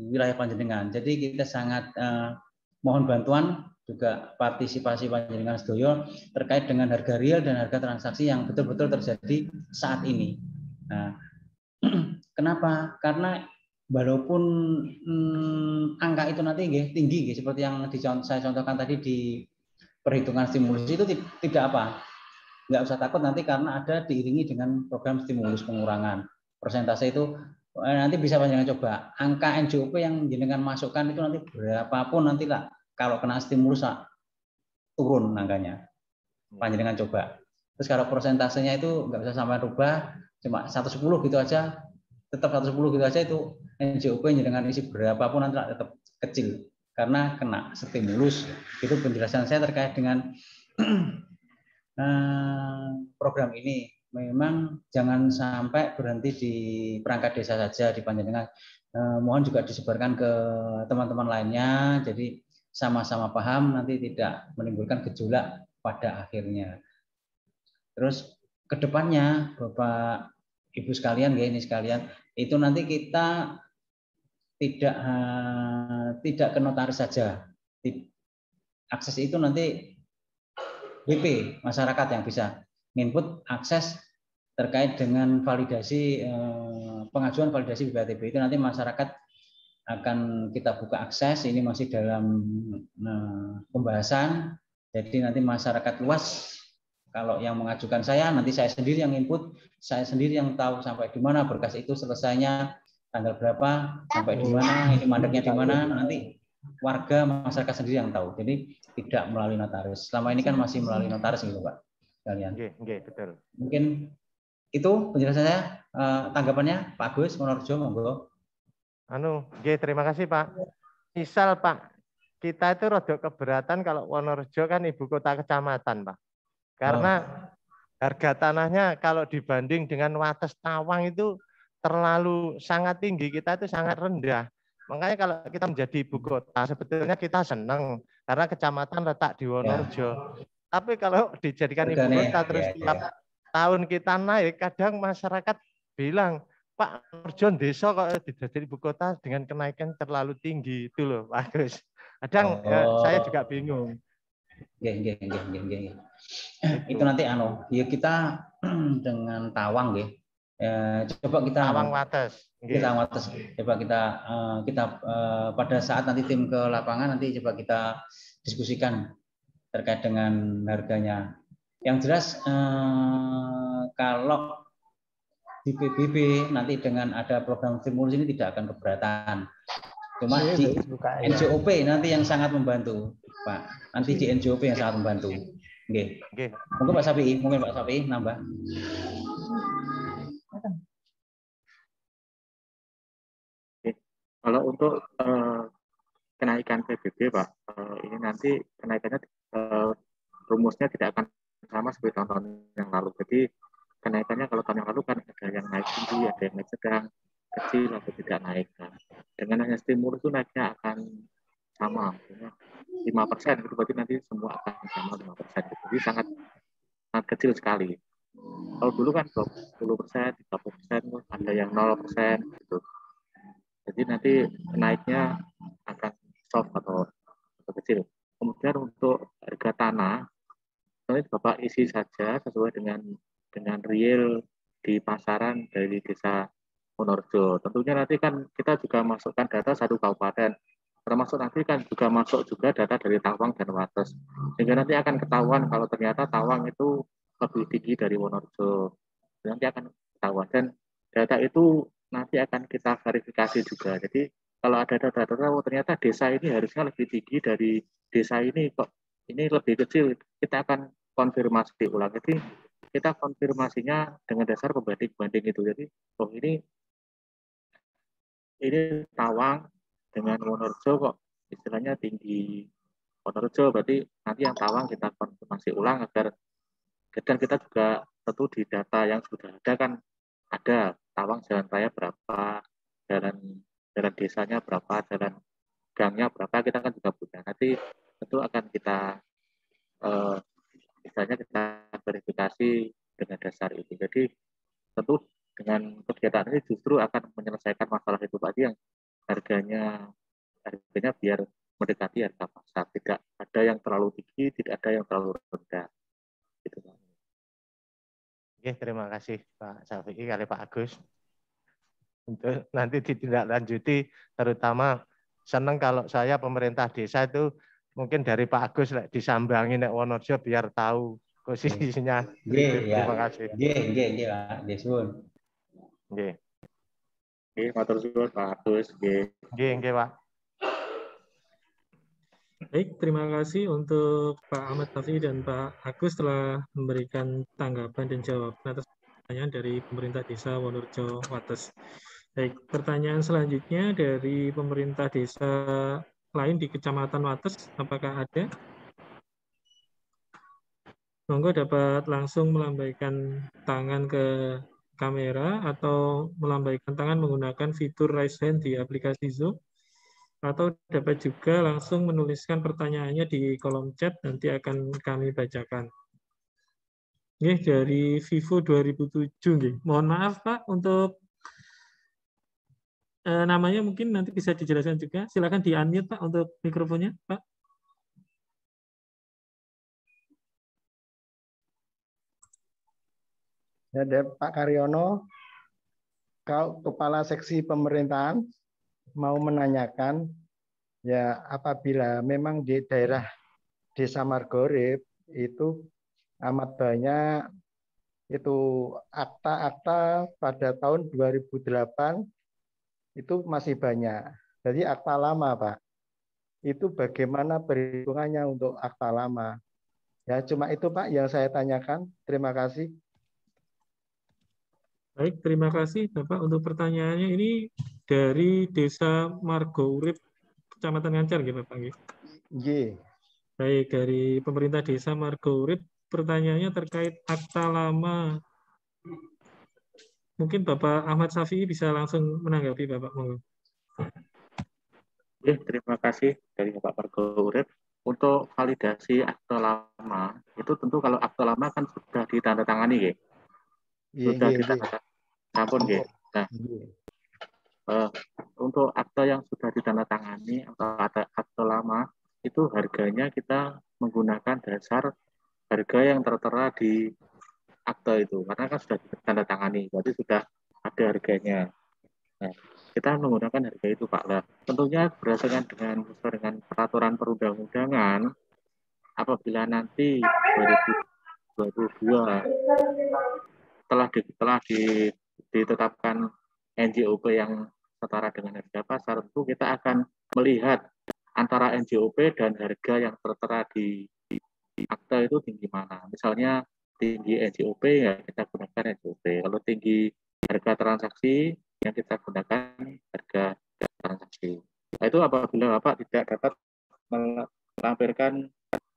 wilayah panjenengan. Jadi kita sangat mohon bantuan juga partisipasi panjenengan sedoyo terkait dengan harga real dan harga transaksi yang betul-betul terjadi saat ini. Nah, kenapa? Karena walaupun angka itu nanti tinggi seperti yang saya contohkan tadi di perhitungan stimulus itu tidak apa, nggak usah takut nanti karena ada diiringi dengan program stimulus pengurangan persentase itu nanti bisa panjenengan coba angka NJOP yang jenengan masukkan itu nanti berapapun nanti lah kalau kena stimulus turun angkanya panjenengan coba. Terus kalau persentasenya itu nggak usah sampai rubah cuma 110 gitu aja, tetap 110 gitu aja itu NJOP yang jenengan isi berapapun nanti tetap kecil. Karena kena stimulus. Itu penjelasan saya terkait dengan program ini. Memang jangan sampai berhenti di perangkat desa saja di panjenengan. Mohon juga disebarkan ke teman-teman lainnya. Jadi sama-sama paham nanti tidak menimbulkan gejolak pada akhirnya. Terus kedepannya Bapak Ibu sekalian, ini sekalian, itu nanti kita tidak ke notaris saja. Akses itu nanti BP masyarakat yang bisa input akses terkait dengan validasi pengajuan validasi BPTB itu nanti masyarakat akan kita buka akses. Ini masih dalam pembahasan. Jadi nanti masyarakat luas kalau yang mengajukan saya nanti saya sendiri yang input, saya sendiri yang tahu sampai di mana berkas itu selesainya tanggal berapa sampai di mana, ini mandeknya di mana, nanti warga masyarakat sendiri yang tahu. Jadi tidak melalui notaris. Selama ini kan masih melalui notaris gitu Pak. Kalian. Betul. Mungkin itu penjelasan saya. Tanggapannya Pak Agus Ponorojo, monggo. Terima kasih Pak. Misal Pak, kita itu rodok keberatan kalau Wonorejo kan ibu kota kecamatan Pak. Karena harga tanahnya kalau dibanding dengan Wates Tawang itu terlalu sangat tinggi, kita itu sangat rendah. Makanya kalau kita menjadi ibu kota, sebetulnya kita senang karena kecamatan letak di Wonorejo. Tapi kalau dijadikan ibu kota terus tiap tahun kita naik, kadang masyarakat bilang, Pak, Wonorejo desa kok jadi ibu kota dengan kenaikan terlalu tinggi itu loh, Pak Gus. Kadang saya juga bingung. Itu nanti ya kita dengan Tawang coba kita Tawang Wates. Coba kita pada saat nanti tim ke lapangan nanti coba kita diskusikan terkait dengan harganya. Yang jelas kalau di PBB nanti dengan ada program stimulus ini tidak akan keberatan. Cuma di NJOP nanti yang sangat membantu, Pak. Nanti di NJOP yang sangat membantu. Oke. Mungkin Pak Sapi, nambah. Kalau untuk kenaikan PBB, Pak, ini nanti kenaikannya rumusnya tidak akan sama seperti tahun-tahun yang lalu. Jadi kenaikannya kalau tahun yang lalu kan ada yang naik tinggi, ada yang naik sedang, kecil atau tidak naik. Nah, dengan hanya stimulus itu naiknya akan sama, 5%. Itu berarti nanti semua akan sama 5%. Jadi sangat kecil sekali. Kalau dulu kan 20%, 30%, ada yang 0%. Gitu. Jadi nanti naiknya akan soft atau kecil. Kemudian untuk harga tanah, nanti Bapak isi saja sesuai dengan real di pasaran dari desa Wonorejo. Tentunya nanti kan kita juga masukkan data satu kabupaten, termasuk nanti kan juga masuk juga data dari Tawang dan Wates. Sehingga nanti akan ketahuan kalau ternyata Tawang itu lebih tinggi dari Wonorejo. Nanti akan ketahuan dan data itu nanti akan kita verifikasi juga. Jadi kalau ada data-data ternyata desa ini harusnya lebih tinggi dari desa ini, kok ini lebih kecil, kita akan konfirmasi ulang. Jadi kita konfirmasinya dengan dasar pembanding-banding itu. Jadi oh ini Tawang dengan Wonorejo kok istilahnya tinggi Wonorejo, berarti nanti yang Tawang kita konfirmasi ulang agar dan kita juga tentu di data yang sudah ada kan ada Tawang jalan raya berapa, jalan desanya berapa, jalan gangnya berapa, kita kan juga punya. Nanti tentu akan kita misalnya kita verifikasi dengan dasar itu. Jadi tentu dengan kegiatan ini justru akan menyelesaikan masalah itu tadi yang harganya biar mendekati harga pasar. Tidak ada yang terlalu tinggi, tidak ada yang terlalu rendah. Gitu. Oke, terima kasih Pak Syafi'i kali Pak Agus. Untuk nanti ditindaklanjuti, terutama senang kalau saya pemerintah desa itu mungkin dari Pak Agus disambangi nek Wonorejo biar tahu posisinya. Terima kasih. Nggih, Nggih, matur suwun Pak Agus. Nggih, Pak. Baik, terima kasih untuk Pak Ahmad Safi dan Pak Agus telah memberikan tanggapan dan jawaban atas pertanyaan dari pemerintah desa Wonorejo Wates. Baik, pertanyaan selanjutnya dari pemerintah desa lain di Kecamatan Wates, apakah ada? Monggo dapat langsung melambaikan tangan ke kamera atau melambaikan tangan menggunakan fitur raise hand di aplikasi Zoom. Atau dapat juga langsung menuliskan pertanyaannya di kolom chat, nanti akan kami bacakan. Nih, dari Vivo 2007. Nih. Mohon maaf Pak, untuk namanya mungkin nanti bisa dijelaskan juga. Silakan di-unmute Pak untuk mikrofonnya, Pak. Ya, Pak Karyono, kalau Kepala Seksi Pemerintahan mau menanyakan, ya apabila memang di daerah Desa Margorip itu amat banyak itu akta-akta pada tahun 2008 itu masih banyak. Jadi akta lama, Pak. Itu bagaimana perhitungannya untuk akta lama? Ya, cuma itu Pak yang saya tanyakan. Terima kasih. Baik, terima kasih Bapak untuk pertanyaannya. Ini dari Desa Margourip, Kecamatan Ngancar, gitu Bapak? Iya. Baik, dari pemerintah Desa Margourip, pertanyaannya terkait akta lama. Mungkin Bapak Ahmad Safi bisa langsung menanggapi Bapak. Terima kasih dari Bapak Margourip. Untuk validasi akta lama, itu tentu kalau akta lama kan sudah ditandatangani, ya. Sudah ditandatangani. Nah, untuk akta yang sudah ditandatangani atau akta lama, itu harganya kita menggunakan dasar harga yang tertera di akta itu, karena kan sudah ditandatangani, berarti sudah ada harganya. Nah, kita menggunakan harga itu Pak. Nah, tentunya berdasarkan dengan peraturan perundang-undangan, apabila nanti 2022 telah ditetapkan NJOP yang setara dengan harga pasar, tentu kita akan melihat antara NJOP dan harga yang tertera di akta itu tinggi mana. Misalnya tinggi NJOP ya kita gunakan NJOP. Kalau tinggi harga transaksi yang kita gunakan harga transaksi. Nah, itu apabila Bapak tidak dapat melampirkan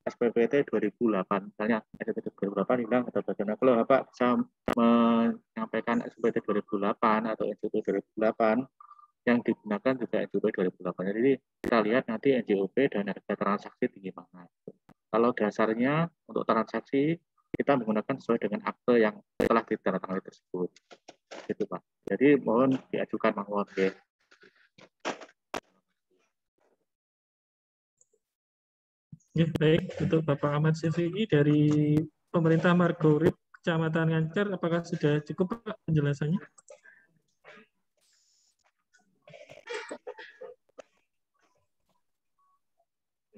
SPPT 2008, misalnya SPPT 2008 hilang atau bagaimana. Kalau Bapak bisa menyampaikan SPPT 2008 atau NJOP 2008, yang digunakan juga NJOP 2008. Jadi kita lihat nanti NJOP dan harga transaksi tinggi mana. Kalau dasarnya untuk transaksi kita menggunakan sesuai dengan akte yang telah ditandatangani tersebut. Gitu Pak. Jadi mohon diajukan mangkon. Ya, baik, untuk Bapak Ahmad Syafi'i dari pemerintah Margorip Kecamatan Ngancar, apakah sudah cukup Pak penjelasannya?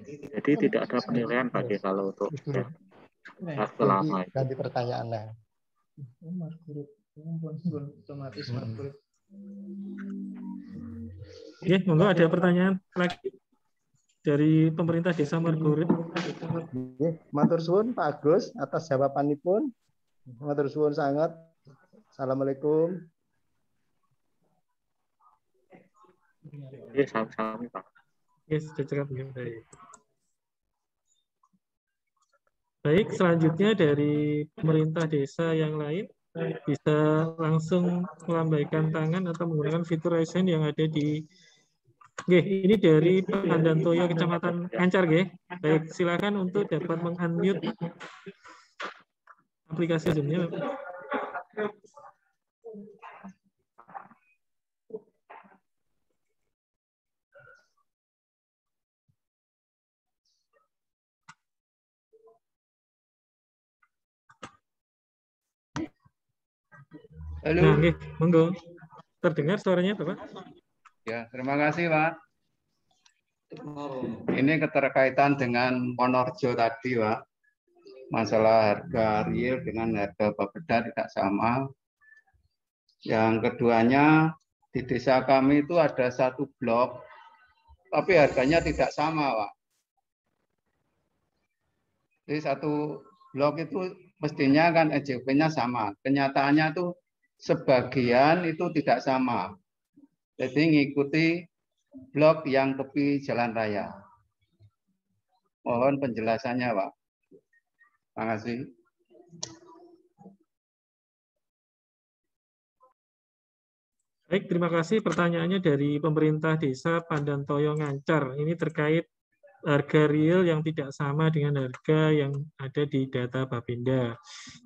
Jadi tidak ada penilaian Pak kalau untuk waktu lama itu. Ganti pertanyaannya. Oke, monggo ada pertanyaan lagi dari pemerintah Desa Margorip. Matur suwun Pak Agus atas jawabanipun. Matur suwun sangat. Assalamualaikum. Ya, sama-sama Pak. Yes, sudah cukup. Baik, selanjutnya dari pemerintah desa yang lain bisa langsung melambaikan tangan atau menggunakan fitur raise hand yang ada di ini dari Pandantoyo Kecamatan Ngancar, Baik, silakan untuk dapat meng-unmute aplikasi Zoom-nya. Halo. Nah, monggo. Terdengar suaranya, Bapak? Ya, terima kasih, Pak. Ini keterkaitan dengan Ponorjo tadi, Pak. Masalah harga real dengan harga Bapeda tidak sama. Yang keduanya, di desa kami itu ada satu blok, tapi harganya tidak sama, Pak. Jadi satu blok itu mestinya kan NJOP-nya sama. Kenyataannya itu sebagian itu tidak sama. Jadi ngikuti blok yang tepi jalan raya. Mohon penjelasannya, Pak. Terima kasih. Baik, terima kasih. Pertanyaannya dari pemerintah desa Pandantoyo Ngancar. Ini terkait harga real yang tidak sama dengan harga yang ada di data Bapenda.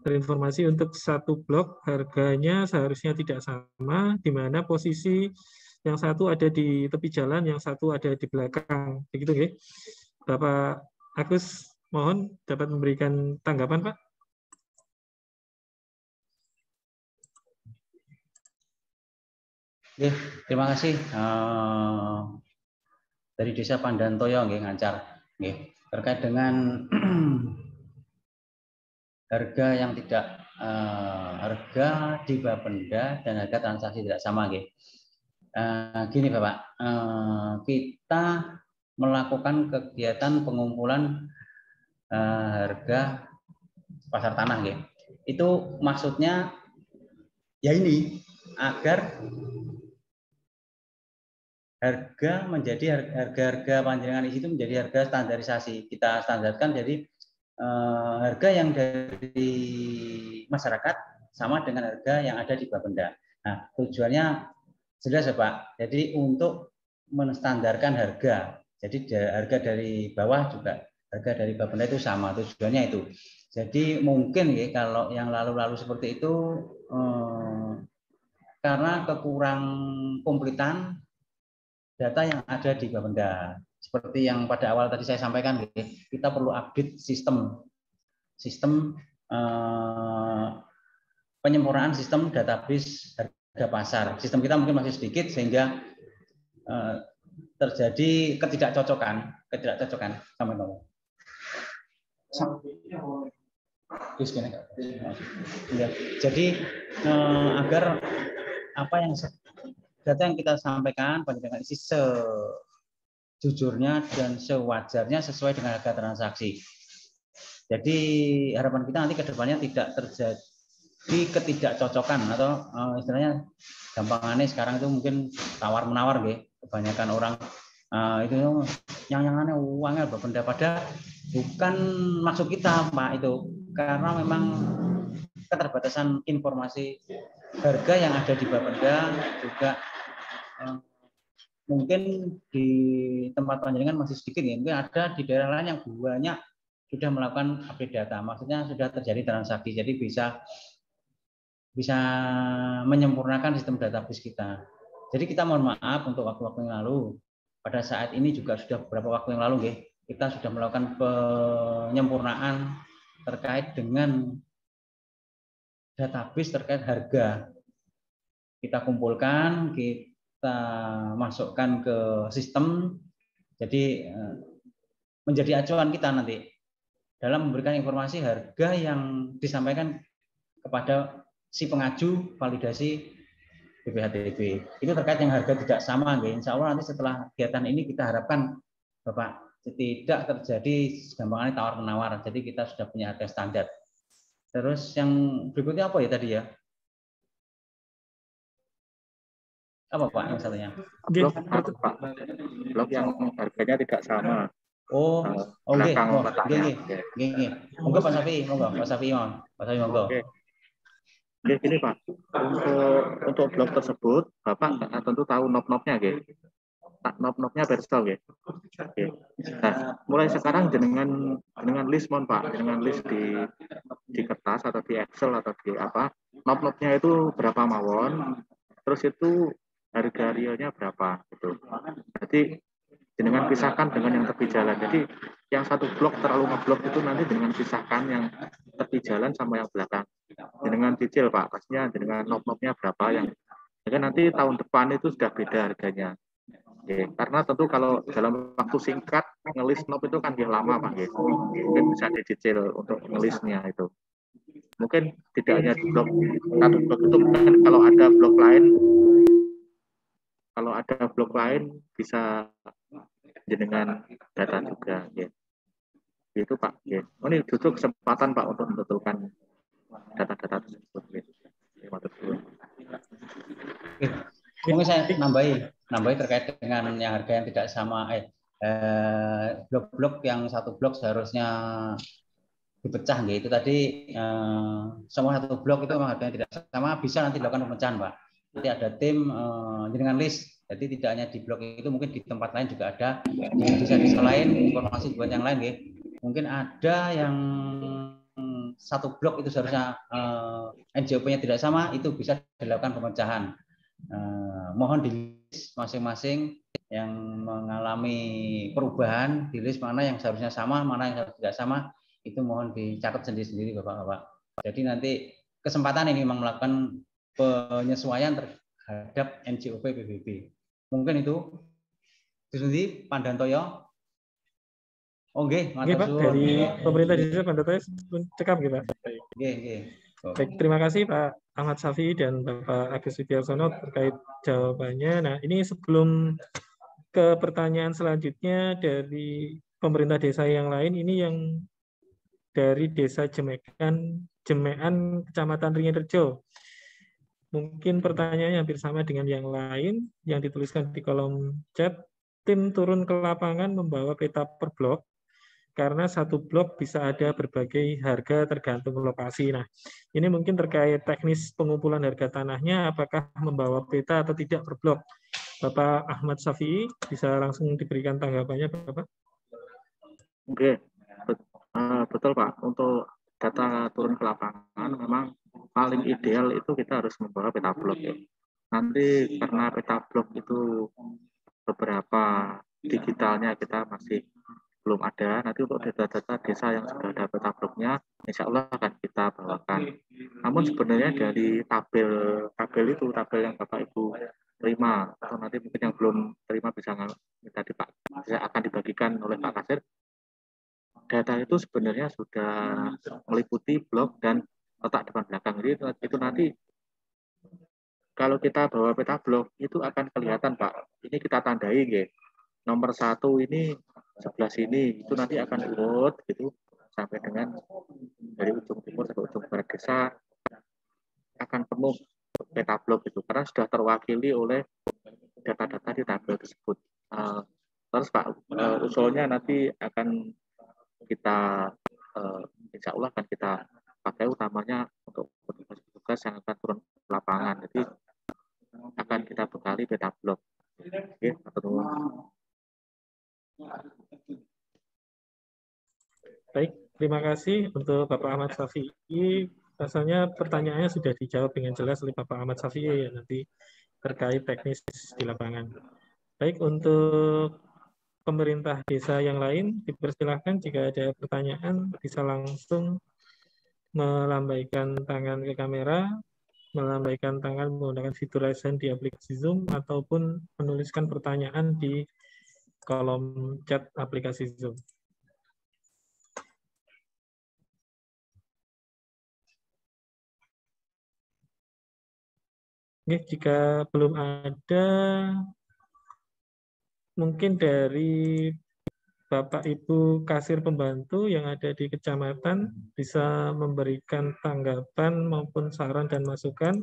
Terinformasi untuk satu blok harganya seharusnya tidak sama, di mana posisi yang satu ada di tepi jalan, yang satu ada di belakang. Begitu, ya? Bapak Agus, mohon dapat memberikan tanggapan, Pak. Oke, terima kasih. Dari Desa Pandantoyo Ngancar, terkait dengan harga yang tidak harga di Bapenda dan harga transaksi tidak sama, gini Bapak, kita melakukan kegiatan pengumpulan harga pasar tanah, itu maksudnya ya ini agar harga menjadi harga panjenengan di situ menjadi harga standarisasi. Kita standarkan jadi harga yang dari masyarakat sama dengan harga yang ada di Bapenda. Nah, tujuannya jelas ya Pak. Jadi untuk menstandarkan harga. Jadi harga dari bawah juga harga dari Bapenda itu sama. Tujuannya itu. Jadi mungkin ya kalau yang lalu-lalu seperti itu karena kekurang komplitan data yang ada di Bapenda. Seperti yang pada awal tadi saya sampaikan, kita perlu update sistem penyempurnaan sistem database harga pasar. Sistem kita mungkin masih sedikit sehingga terjadi ketidakcocokan sampai nomor. Jadi agar apa yang data yang kita sampaikan panjenengan isi sejujurnya dan sewajarnya sesuai dengan harga transaksi. Jadi harapan kita nanti ke depannya tidak terjadi ketidakcocokan atau istilahnya gampangannya sekarang itu mungkin tawar menawar gitu. Kebanyakan orang itu yang aneh uangnya berbeda, pada bukan maksud kita Pak itu, karena memang keterbatasan informasi harga yang ada di Bapenda juga mungkin di tempat panjenengan masih sedikit ya, mungkin ada di daerah lain yang banyak sudah melakukan update data, maksudnya sudah terjadi transaksi, jadi bisa menyempurnakan sistem database kita. Jadi kita mohon maaf untuk waktu-waktu yang lalu, pada saat ini juga sudah beberapa waktu yang lalu kita sudah melakukan penyempurnaan terkait dengan database terkait harga. Kita kumpulkan, kita masukkan ke sistem, jadi menjadi acuan kita nanti dalam memberikan informasi harga yang disampaikan kepada si pengaju validasi BPHTB. Itu terkait yang harga tidak sama. Insya Allah nanti setelah kegiatan ini kita harapkan Bapak tidak terjadi gampangannya tawar-menawar. Jadi kita sudah punya harga standar. Terus yang berikutnya apa ya tadi ya? Apa Pak yang satunya? Blok yang harganya tidak sama. Oh, oke. Monggo Pak Safi, monggo. Oke, gini Pak. Untuk blok tersebut, Bapak tentu tahu knob-knobnya, knob-knobnya Bersol, Oke. Nah, mulai sekarang dengan list, mohon Pak, dengan list di kertas atau di Excel atau di apa, knob-knobnya itu berapa mawon, terus itu harga realnya berapa, gitu. Jadi dengan pisahkan dengan yang tepi jalan. Jadi yang satu blok terlalu ngeblok itu nanti dengan pisahkan yang tepi jalan sama yang belakang. Dengan cicil Pak, pastinya dengan knob-knobnya berapa yang nanti tahun depan itu sudah beda harganya. Karena tentu kalau dalam waktu singkat ngelis knob itu kan lama Pak. Mungkin bisa dicicil untuk ngelisnya itu. Mungkin tidak hanya di blok satu blok itu, mungkin kalau ada blok lain bisa dengan data juga, itu Pak. Ini justru kesempatan Pak untuk membetulkan data-data tersebut. Terima kasih. Mungkin saya nambahi terkait dengan yang harga yang tidak sama. Blok-blok yang satu blok seharusnya dipecah, itu tadi semua satu blok itu memang harganya tidak sama, bisa nanti dilakukan pemecahan Pak. Nanti ada tim dengan list. Jadi tidak hanya di blok itu, mungkin di tempat lain juga ada, di desa-desa lain, informasi buat yang lain, mungkin ada yang satu blok itu seharusnya NJOP-nya tidak sama, itu bisa dilakukan pemecahan. Mohon di list masing-masing yang mengalami perubahan, di list mana yang seharusnya sama, mana yang harus tidak sama, itu mohon dicatat sendiri-sendiri Bapak-Bapak. Jadi nanti kesempatan ini memang melakukan penyesuaian terhadap NJOP PBB. Mungkin itu. Disundi Pandantoyo. Oke, Pak, dari pemerintah desa Pandantoyo cekap gitu. Baik, terima kasih Pak Ahmad Safi dan Bapak Agus Widyarsono terkait jawabannya. Nah, ini sebelum ke pertanyaan selanjutnya dari pemerintah desa yang lain, ini yang dari Desa Jemean, Kecamatan Ringenrejo. Mungkin pertanyaannya hampir sama dengan yang lain yang dituliskan di kolom chat. Tim turun ke lapangan membawa peta per blok karena satu blok bisa ada berbagai harga tergantung lokasi. Nah, ini mungkin terkait teknis pengumpulan harga tanahnya, apakah membawa peta atau tidak per blok. Bapak Ahmad Safi, bisa langsung diberikan tanggapannya, Bapak? Oke, betul Pak. Untuk data turun ke lapangan memang paling ideal itu kita harus membawa peta blok. Nanti karena peta blok itu beberapa digitalnya kita masih belum ada, nanti untuk data-data desa yang sudah ada peta bloknya, insya Allah akan kita bawakan. Namun sebenarnya dari tabel yang Bapak Ibu terima, atau nanti mungkin yang belum terima bisa akan dibagikan oleh Pak Kasir. Data itu sebenarnya sudah meliputi blok dan letak depan belakang. Jadi itu nanti kalau kita bawa peta blok itu akan kelihatan Pak. Ini kita tandai nggih. Nomor 1 ini sebelah sini itu nanti akan urut gitu sampai dengan dari ujung timur sampai ujung barat desa akan penuh peta blok itu karena sudah terwakili oleh data-data di tabel tersebut. Terus Pak, usulnya nanti akan kita insya Allah akan kita pakai utamanya untuk petugas-petugas yang akan turun ke lapangan. Jadi akan kita bekali peta blok. Oke, baik, terima kasih untuk Bapak Ahmad Syafi'i. Rasanya pertanyaannya sudah dijawab dengan jelas oleh Bapak Ahmad Syafi'i ya, nanti terkait teknis di lapangan. Baik, untuk pemerintah desa yang lain, dipersilahkan jika ada pertanyaan bisa langsung melambaikan tangan ke kamera, melambaikan tangan menggunakan fitur raise hand di aplikasi Zoom, ataupun menuliskan pertanyaan di kolom chat aplikasi Zoom. Oke, jika belum ada, mungkin dari Bapak Ibu kasir pembantu yang ada di kecamatan bisa memberikan tanggapan maupun saran dan masukan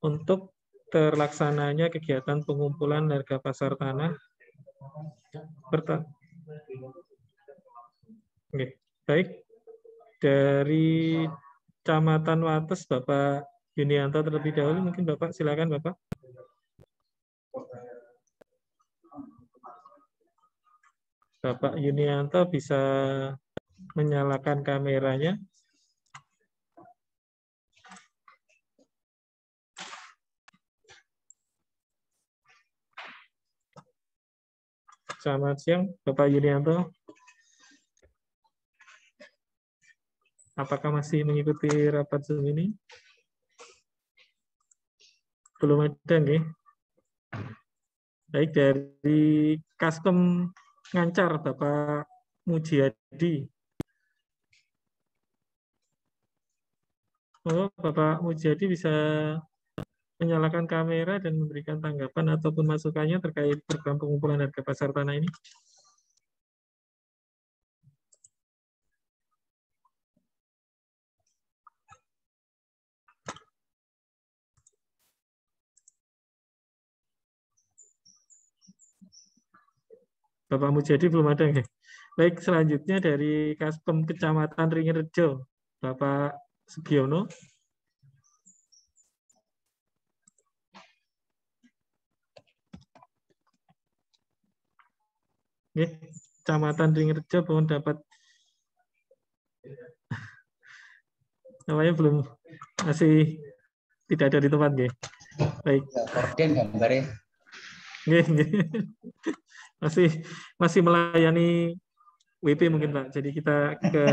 untuk terlaksananya kegiatan pengumpulan harga pasar tanah. Oke, baik. Dari Kecamatan Wates, Bapak Yunianto terlebih dahulu, mungkin Bapak silakan Bapak. Bapak Yunianto bisa menyalakan kameranya. Selamat siang, Bapak Yunianto. Apakah masih mengikuti rapat Zoom ini? Belum ada, nggih? Baik, dari Kaskem Ngancar, Bapak Mujiadi. Oh, Bapak Mujiadi bisa menyalakan kamera dan memberikan tanggapan ataupun masukannya terkait program pengumpulan harga pasar tanah ini. Bapak Mujadi belum ada, nggih? Baik, selanjutnya dari Kaskem Kecamatan Ringerjo, Bapak Sugiono. Nggih, Kecamatan Ringerjo mohon dapat namanya belum, masih tidak ada di tempat, nggih. Baik. Orden gambarnya. Nggih, nggih. Masih melayani WP mungkin Pak. Jadi kita ke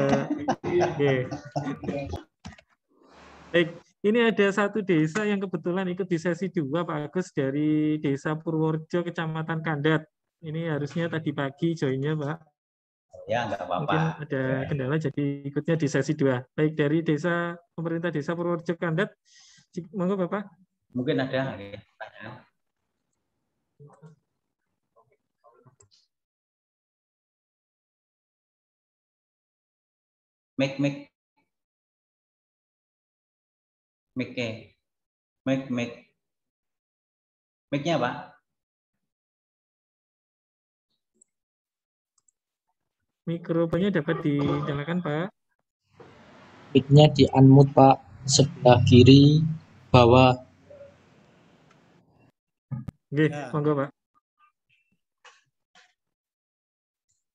Baik, ini ada satu desa yang kebetulan ikut di sesi 2 Pak Agus dari Desa Purworejo Kecamatan Kandat. Ini harusnya tadi pagi joinnya Pak. Ya, enggak apa-apa. Mungkin ada kendala jadi ikutnya di sesi 2. Baik, dari desa pemerintah Desa Purworejo Kandat. Monggo Bapak. Mungkin ada pertanyaan. Mic-nya Pak. Mikrofonnya dapat dinyalakan Pak. Mic-nya di unmute Pak, sebelah kiri bawah. Oke, monggo Pak.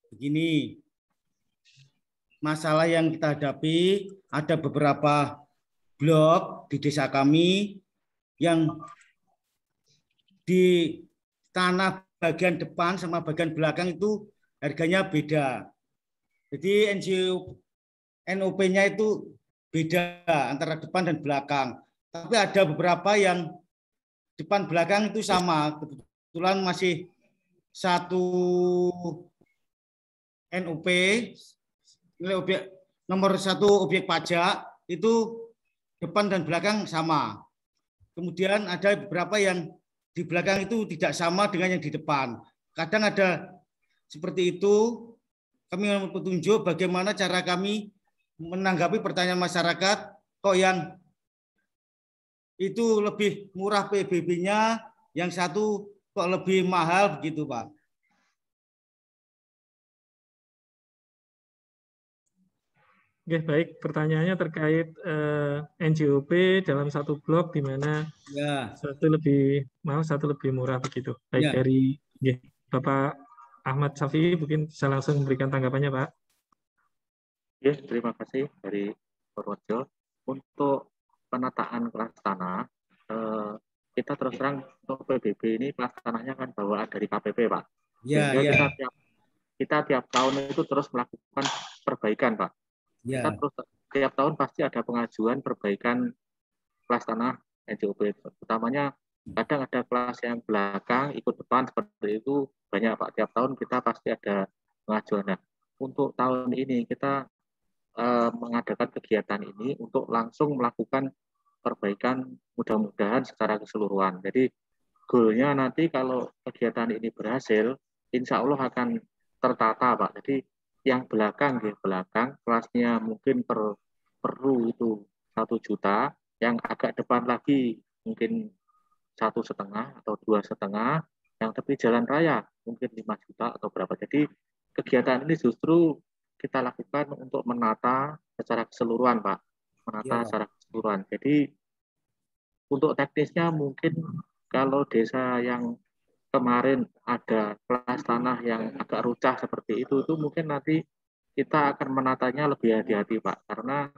Begini, masalah yang kita hadapi ada beberapa blok di desa kami yang di tanah bagian depan sama bagian belakang itu harganya beda. Jadi NOP-nya itu beda antara depan dan belakang. Tapi ada beberapa yang depan belakang itu sama. Kebetulan masih satu NOP, nomor 1 objek pajak itu depan dan belakang sama. kemudian ada beberapa yang di belakang itu tidak sama dengan yang di depan. Kadang ada seperti itu. Kami mau petunjuk bagaimana cara kami menanggapi pertanyaan masyarakat, kok yang itu lebih murah PBB-nya, yang satu kok lebih mahal begitu, Pak. Oke, baik. Pertanyaannya terkait NJOP dalam satu blok di mana satu lebih mahal, satu lebih murah begitu. Baik, dari Bapak Ahmad Syafi'i mungkin bisa langsung memberikan tanggapannya, Pak. Ya, terima kasih dari Purworejo. Untuk penataan kelas tanah, kita terus terang untuk PBB ini kelas tanahnya kan bawaan dari KPP, Pak. Sehingga kita tiap tahun itu terus melakukan perbaikan, Pak. Kita terus tiap tahun pasti ada pengajuan perbaikan kelas tanah NJOP. Utamanya kadang ada kelas yang belakang ikut depan seperti itu banyak, Pak. Tiap tahun kita pasti ada pengajuan. Nah, untuk tahun ini kita mengadakan kegiatan ini untuk langsung melakukan perbaikan mudah-mudahan secara keseluruhan. Jadi goalnya nanti kalau kegiatan ini berhasil, insya Allah akan tertata, Pak. Jadi yang belakang kelasnya mungkin perlu itu 1 juta, yang agak depan lagi mungkin 1,5 atau 2,5, yang tepi jalan raya mungkin 5 juta atau berapa. Jadi kegiatan ini justru kita lakukan untuk menata secara keseluruhan, Pak. Menata secara keseluruhan. Jadi untuk teknisnya mungkin kalau desa yang kemarin ada kelas tanah yang agak rucah seperti itu mungkin nanti kita akan menatanya lebih hati-hati, Pak. Karena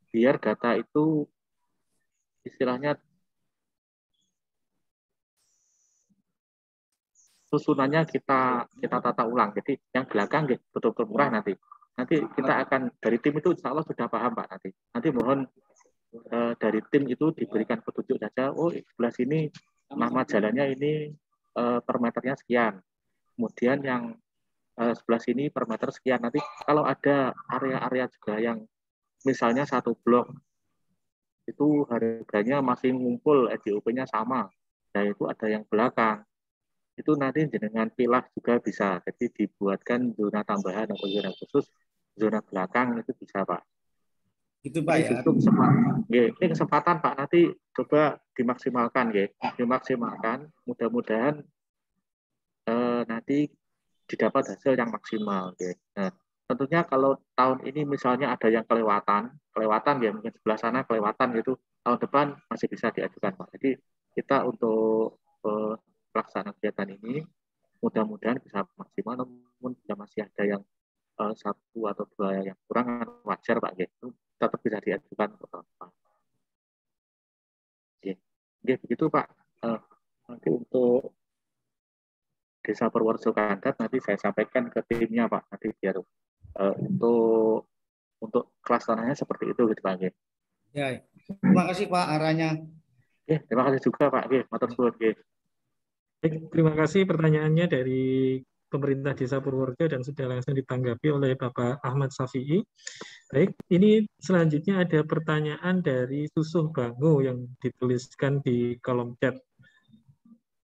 biar data itu istilahnya susunannya kita tata ulang. Jadi yang belakang betul-betul murah nanti. Nanti kita akan dari tim itu insya Allah sudah paham, Pak. Nanti mohon dari tim itu diberikan petunjuk saja. Oh, sebelah sini nama jalannya ini per meternya sekian. Kemudian yang sebelah sini per meter sekian. Nanti kalau ada area-area juga yang misalnya satu blok itu harganya masih ngumpul, NJOP-nya sama. Nah, itu ada yang belakang. Itu nanti dengan pilah juga bisa. Jadi dibuatkan zona tambahan atau zona khusus, zona belakang itu bisa, Pak. Itu, Pak, ya. Ini kesempatan, Pak, nanti coba dimaksimalkan, dimaksimalkan. Mudah-mudahan nanti didapat hasil yang maksimal. Nah, tentunya kalau tahun ini misalnya ada yang kelewatan ya, mungkin sebelah sana kelewatan gitu, tahun depan masih bisa diajukan, Pak. Jadi kita untuk pelaksanaan kegiatan ini mudah-mudahan bisa maksimal, namun jika masih ada yang 1 atau 2 yang kurang wajar, Pak, gitu. Tetap bisa diajukan untuk tahun depan. Begitu, Pak. Nanti untuk Desa Purworejo Kandat nanti saya sampaikan ke timnya, Pak. Nanti biar untuk kelas tanahnya seperti itu, gitu, Pak. Ya, terima kasih, Pak, arahnya. Terima kasih juga, Pak. Matur suwun. Terima kasih pertanyaannya dari pemerintah Desa Purworejo dan sudah langsung ditanggapi oleh Bapak Ahmad Syafi'i. Baik, ini selanjutnya ada pertanyaan dari Susuh Bango yang dituliskan di kolom chat.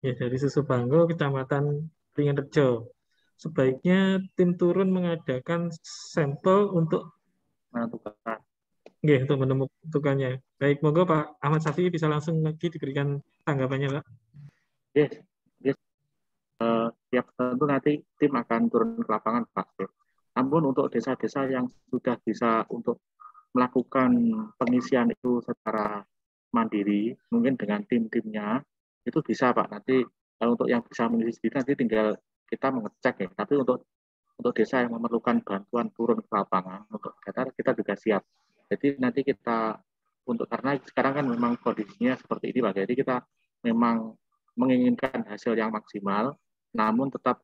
Ya, dari Susuh Bango, Kecamatan Pringanrejo. Sebaiknya tim turun mengadakan sampel untuk menentukan. Untuk menentukannya. Baik, monggo Pak Ahmad Syafi'i bisa langsung lagi diberikan tanggapannya, Pak. Tiap tentu nanti tim akan turun ke lapangan, Pak. Namun untuk desa-desa yang sudah bisa untuk melakukan pengisian itu secara mandiri, mungkin dengan tim-timnya, itu bisa, Pak. Nanti untuk yang bisa mengisi sendiri nanti tinggal kita mengecek ya. Tapi untuk desa yang memerlukan bantuan turun ke lapangan untuk data kita juga siap. Jadi nanti kita karena sekarang kan memang kondisinya seperti ini, Pak. Jadi kita memang menginginkan hasil yang maksimal, namun tetap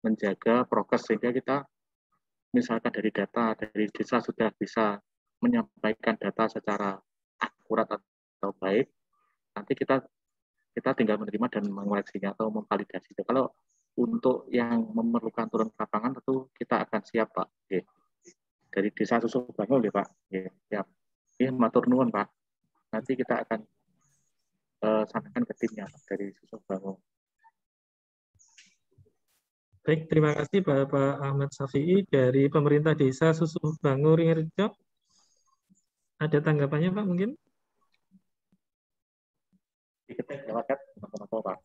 menjaga prokes sehingga kita misalkan dari data dari desa sudah bisa menyampaikan data secara akurat atau baik, nanti kita tinggal menerima dan mengoreksinya atau memvalidasi. Kalau untuk yang memerlukan turun ke lapangan tentu kita akan siap, Pak. Dari Desa Susuh Bango, Pak. Siap. Matur nuwun, Pak. nanti kita akan sampaikan ke timnya dari Susuh Bangu. Baik, terima kasih Bapak Ahmad Syafi'i dari pemerintah desa Susuh Bangu Ringerjo. Ada tanggapannya Pak mungkin? Diketik lewat chat teman-teman Pak.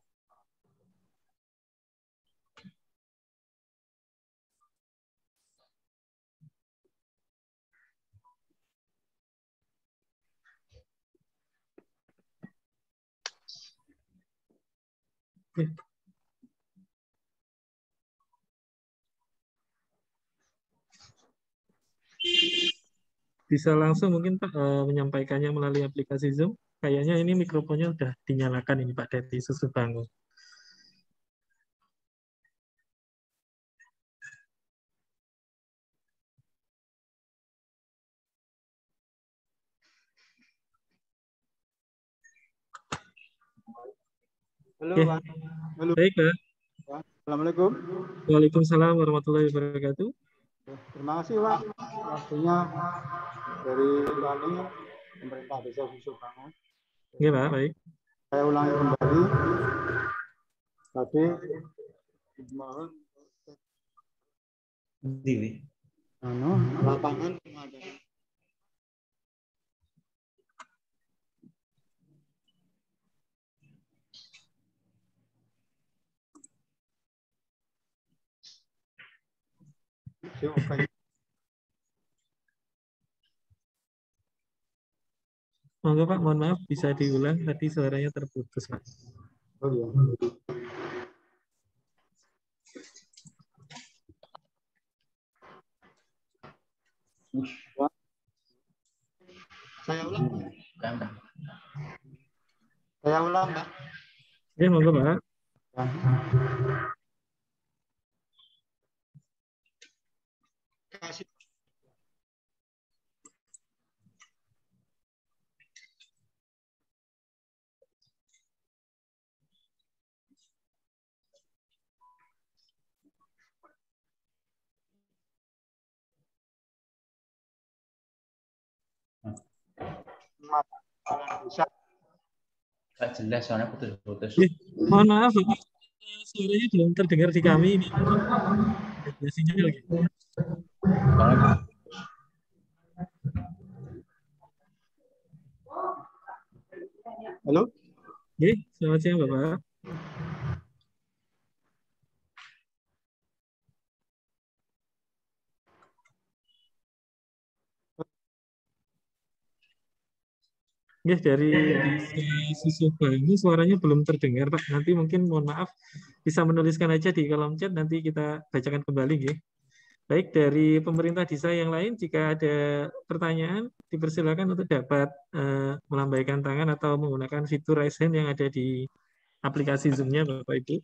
Bisa langsung mungkin Pak menyampaikannya melalui aplikasi Zoom. Kayaknya ini mikrofonnya sudah dinyalakan ini Pak dari Susuh Bangu. Halo, Oke. Pak. Halo. Baik, Pak. Assalamualaikum. Waalaikumsalam warahmatullahi wabarakatuh. Terima kasih, Pak. Waktunya dari Bali, pemerintah desa Susuh Bangu. Iya, Pak. Baik. Saya ulangi kembali. Tadi mohon lapangan pengadaan. Monggo Pak, mohon maaf bisa diulang tadi suaranya terputus Pak. Oh iya. Saya ulang. Saya ulang, Pak. Ya, monggo Pak. Kasih. Nggak jelas soalnya putus-putus. Mohon maaf Bapak, suaranya belum terdengar di kami ini. Ada sinyal gitu. Halo? Oke, selamat siang Bapak. Ya, dari Susuh Bangu suaranya belum terdengar Pak. Nanti mungkin mohon maaf bisa menuliskan aja di kolom chat, nanti kita bacakan kembali ya. Baik, dari pemerintah desa yang lain jika ada pertanyaan dipersilakan untuk dapat melambaikan tangan atau menggunakan fitur raise hand yang ada di aplikasi Zoom-nya Bapak Ibu.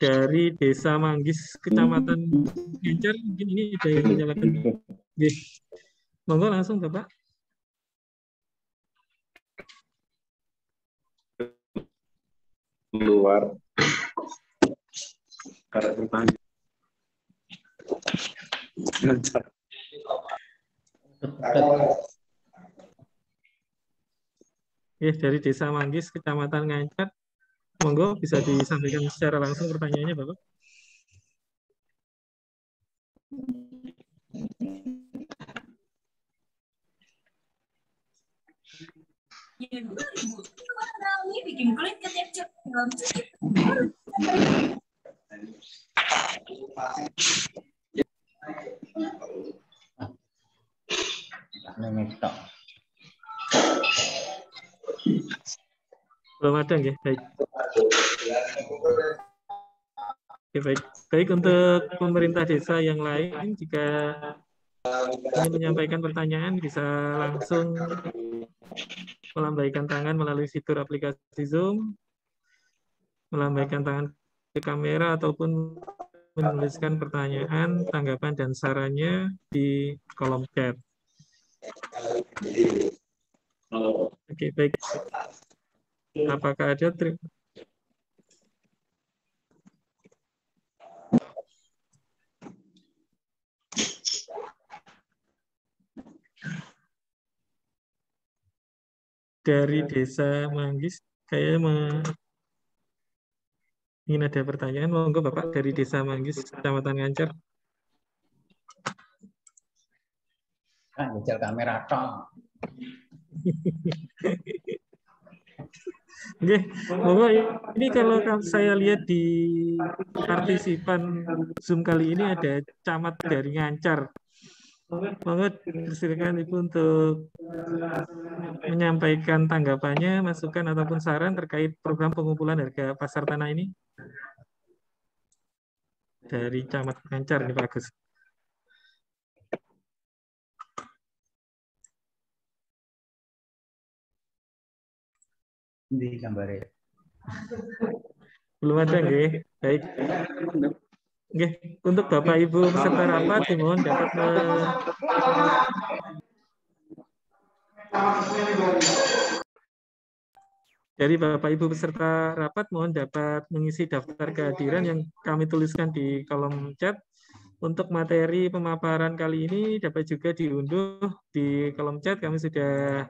Dari Desa Manggis, Kecamatan Gencar, mungkin ini ada yang menyalakan. Monggo langsung Bapak. Luar. Karena bertanya. Dari Desa Manggis, Kecamatan Ngancat. Monggo bisa disampaikan secara langsung pertanyaannya Bapak. Bikin kulit kecil Belum ada nggih, baik. Oke, baik. Baik, untuk pemerintah desa yang lain jika ingin menyampaikan pertanyaan bisa langsung melambaikan tangan melalui fitur aplikasi Zoom, melambaikan tangan ke kamera ataupun menuliskan pertanyaan, tanggapan dan sarannya di kolom chat. Oke, baik. Apakah ada? dari Desa Manggis, kayaknya ingin ada pertanyaan. Monggo Bapak dari Desa Manggis, Kecamatan Ngancar. Ngecel kamera tok. Oke, monggo ini kalau saya lihat di partisipan Zoom kali ini ada camat dari Ngancar. Monggo silakan Ibu untuk menyampaikan tanggapannya, masukan ataupun saran terkait program pengumpulan harga pasar tanah ini. Dari camat Ngancar ini Pak Agus. Di gambare. Belum ada nggih. Baik. Nggih, untuk Bapak Ibu peserta rapat dimohon dapat dari Bapak Ibu peserta rapat mohon dapat mengisi daftar kehadiran yang kami tuliskan di kolom chat. Untuk materi pemaparan kali ini dapat juga diunduh di kolom chat. Kami sudah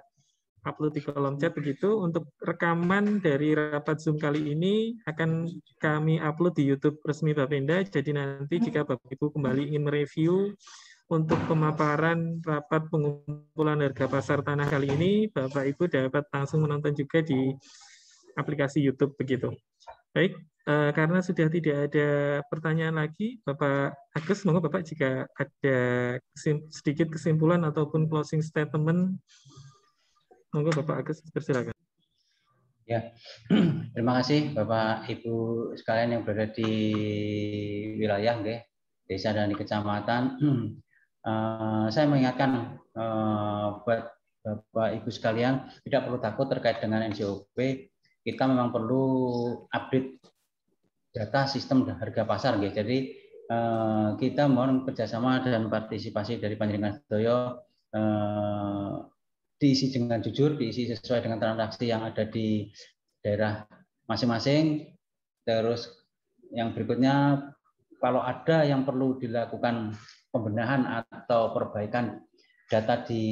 upload di kolom chat begitu. Untuk rekaman dari rapat Zoom kali ini akan kami upload di YouTube resmi Bapenda. Jadi nanti jika Bapak Ibu kembali ingin mereview untuk pemaparan rapat pengumpulan harga pasar tanah kali ini, Bapak Ibu dapat langsung menonton juga di aplikasi YouTube begitu. Baik, karena sudah tidak ada pertanyaan lagi, Bapak Agus, monggo Bapak jika ada sedikit kesimpulan ataupun closing statement, monggo Bapak Agus, persilakan. Ya, terima kasih Bapak Ibu sekalian yang berada di wilayah desa dan di kecamatan. Saya mengingatkan buat Bapak Ibu sekalian tidak perlu takut terkait dengan NJOP. Kita memang perlu update data sistem harga pasar, gitu. Jadi kita mohon kerjasama dan partisipasi dari Panjenengan sedaya diisi dengan jujur, diisi sesuai dengan transaksi yang ada di daerah masing-masing. Terus yang berikutnya, kalau ada yang perlu dilakukan pembenahan atau perbaikan data di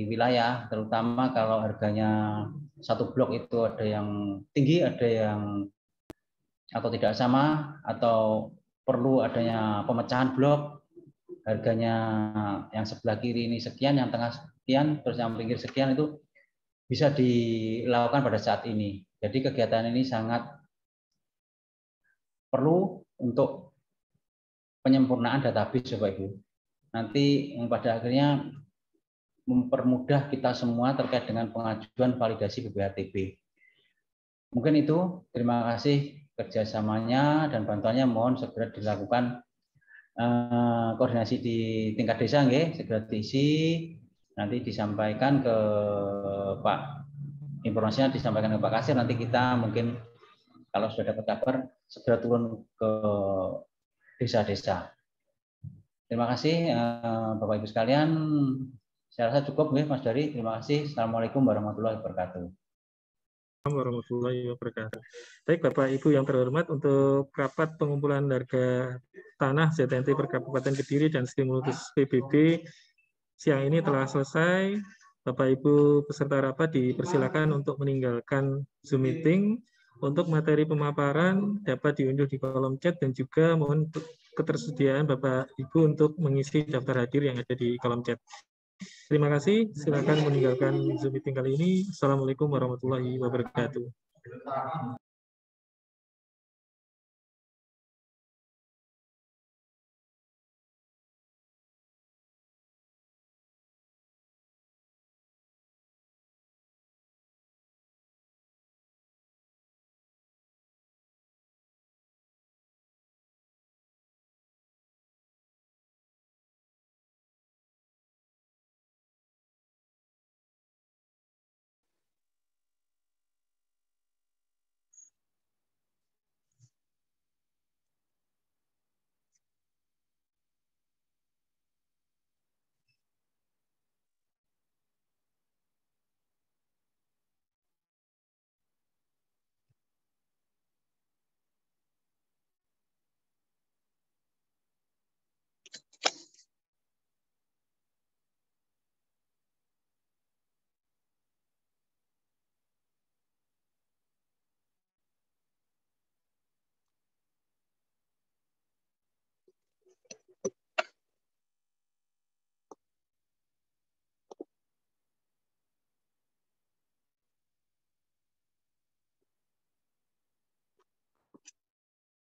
wilayah, terutama kalau harganya satu blok itu ada yang tinggi, ada yang atau tidak sama, atau perlu adanya pemecahan blok, harganya yang sebelah kiri ini sekian, yang tengah sekian, terus yang pinggir sekian, itu bisa dilakukan pada saat ini. Jadi kegiatan ini sangat perlu untuk penyempurnaan database Bapak Ibu. Nanti pada akhirnya mempermudah kita semua terkait dengan pengajuan validasi BPHTB. Mungkin itu, terima kasih kerjasamanya dan bantuannya, mohon segera dilakukan koordinasi di tingkat desa, segera diisi, nanti disampaikan ke Pak, informasinya disampaikan ke Pak Kasir, nanti kita mungkin kalau sudah dapat kabar segera turun ke desa-desa. Terima kasih Bapak Ibu sekalian. Saya rasa cukup, Mas Dari. Terima kasih. Assalamualaikum warahmatullahi wabarakatuh. Warahmatullahi wabarakatuh. Baik Bapak Ibu yang terhormat, untuk rapat pengumpulan harga tanah ZNT per Kabupaten Kediri dan stimulus PBB siang ini telah selesai. Bapak Ibu peserta rapat dipersilakan untuk meninggalkan Zoom meeting. Untuk materi pemaparan dapat diunduh di kolom chat dan juga mohon ketersediaan Bapak Ibu untuk mengisi daftar hadir yang ada di kolom chat. Terima kasih. Silakan meninggalkan Zoom meeting kali ini. Assalamualaikum warahmatullahi wabarakatuh.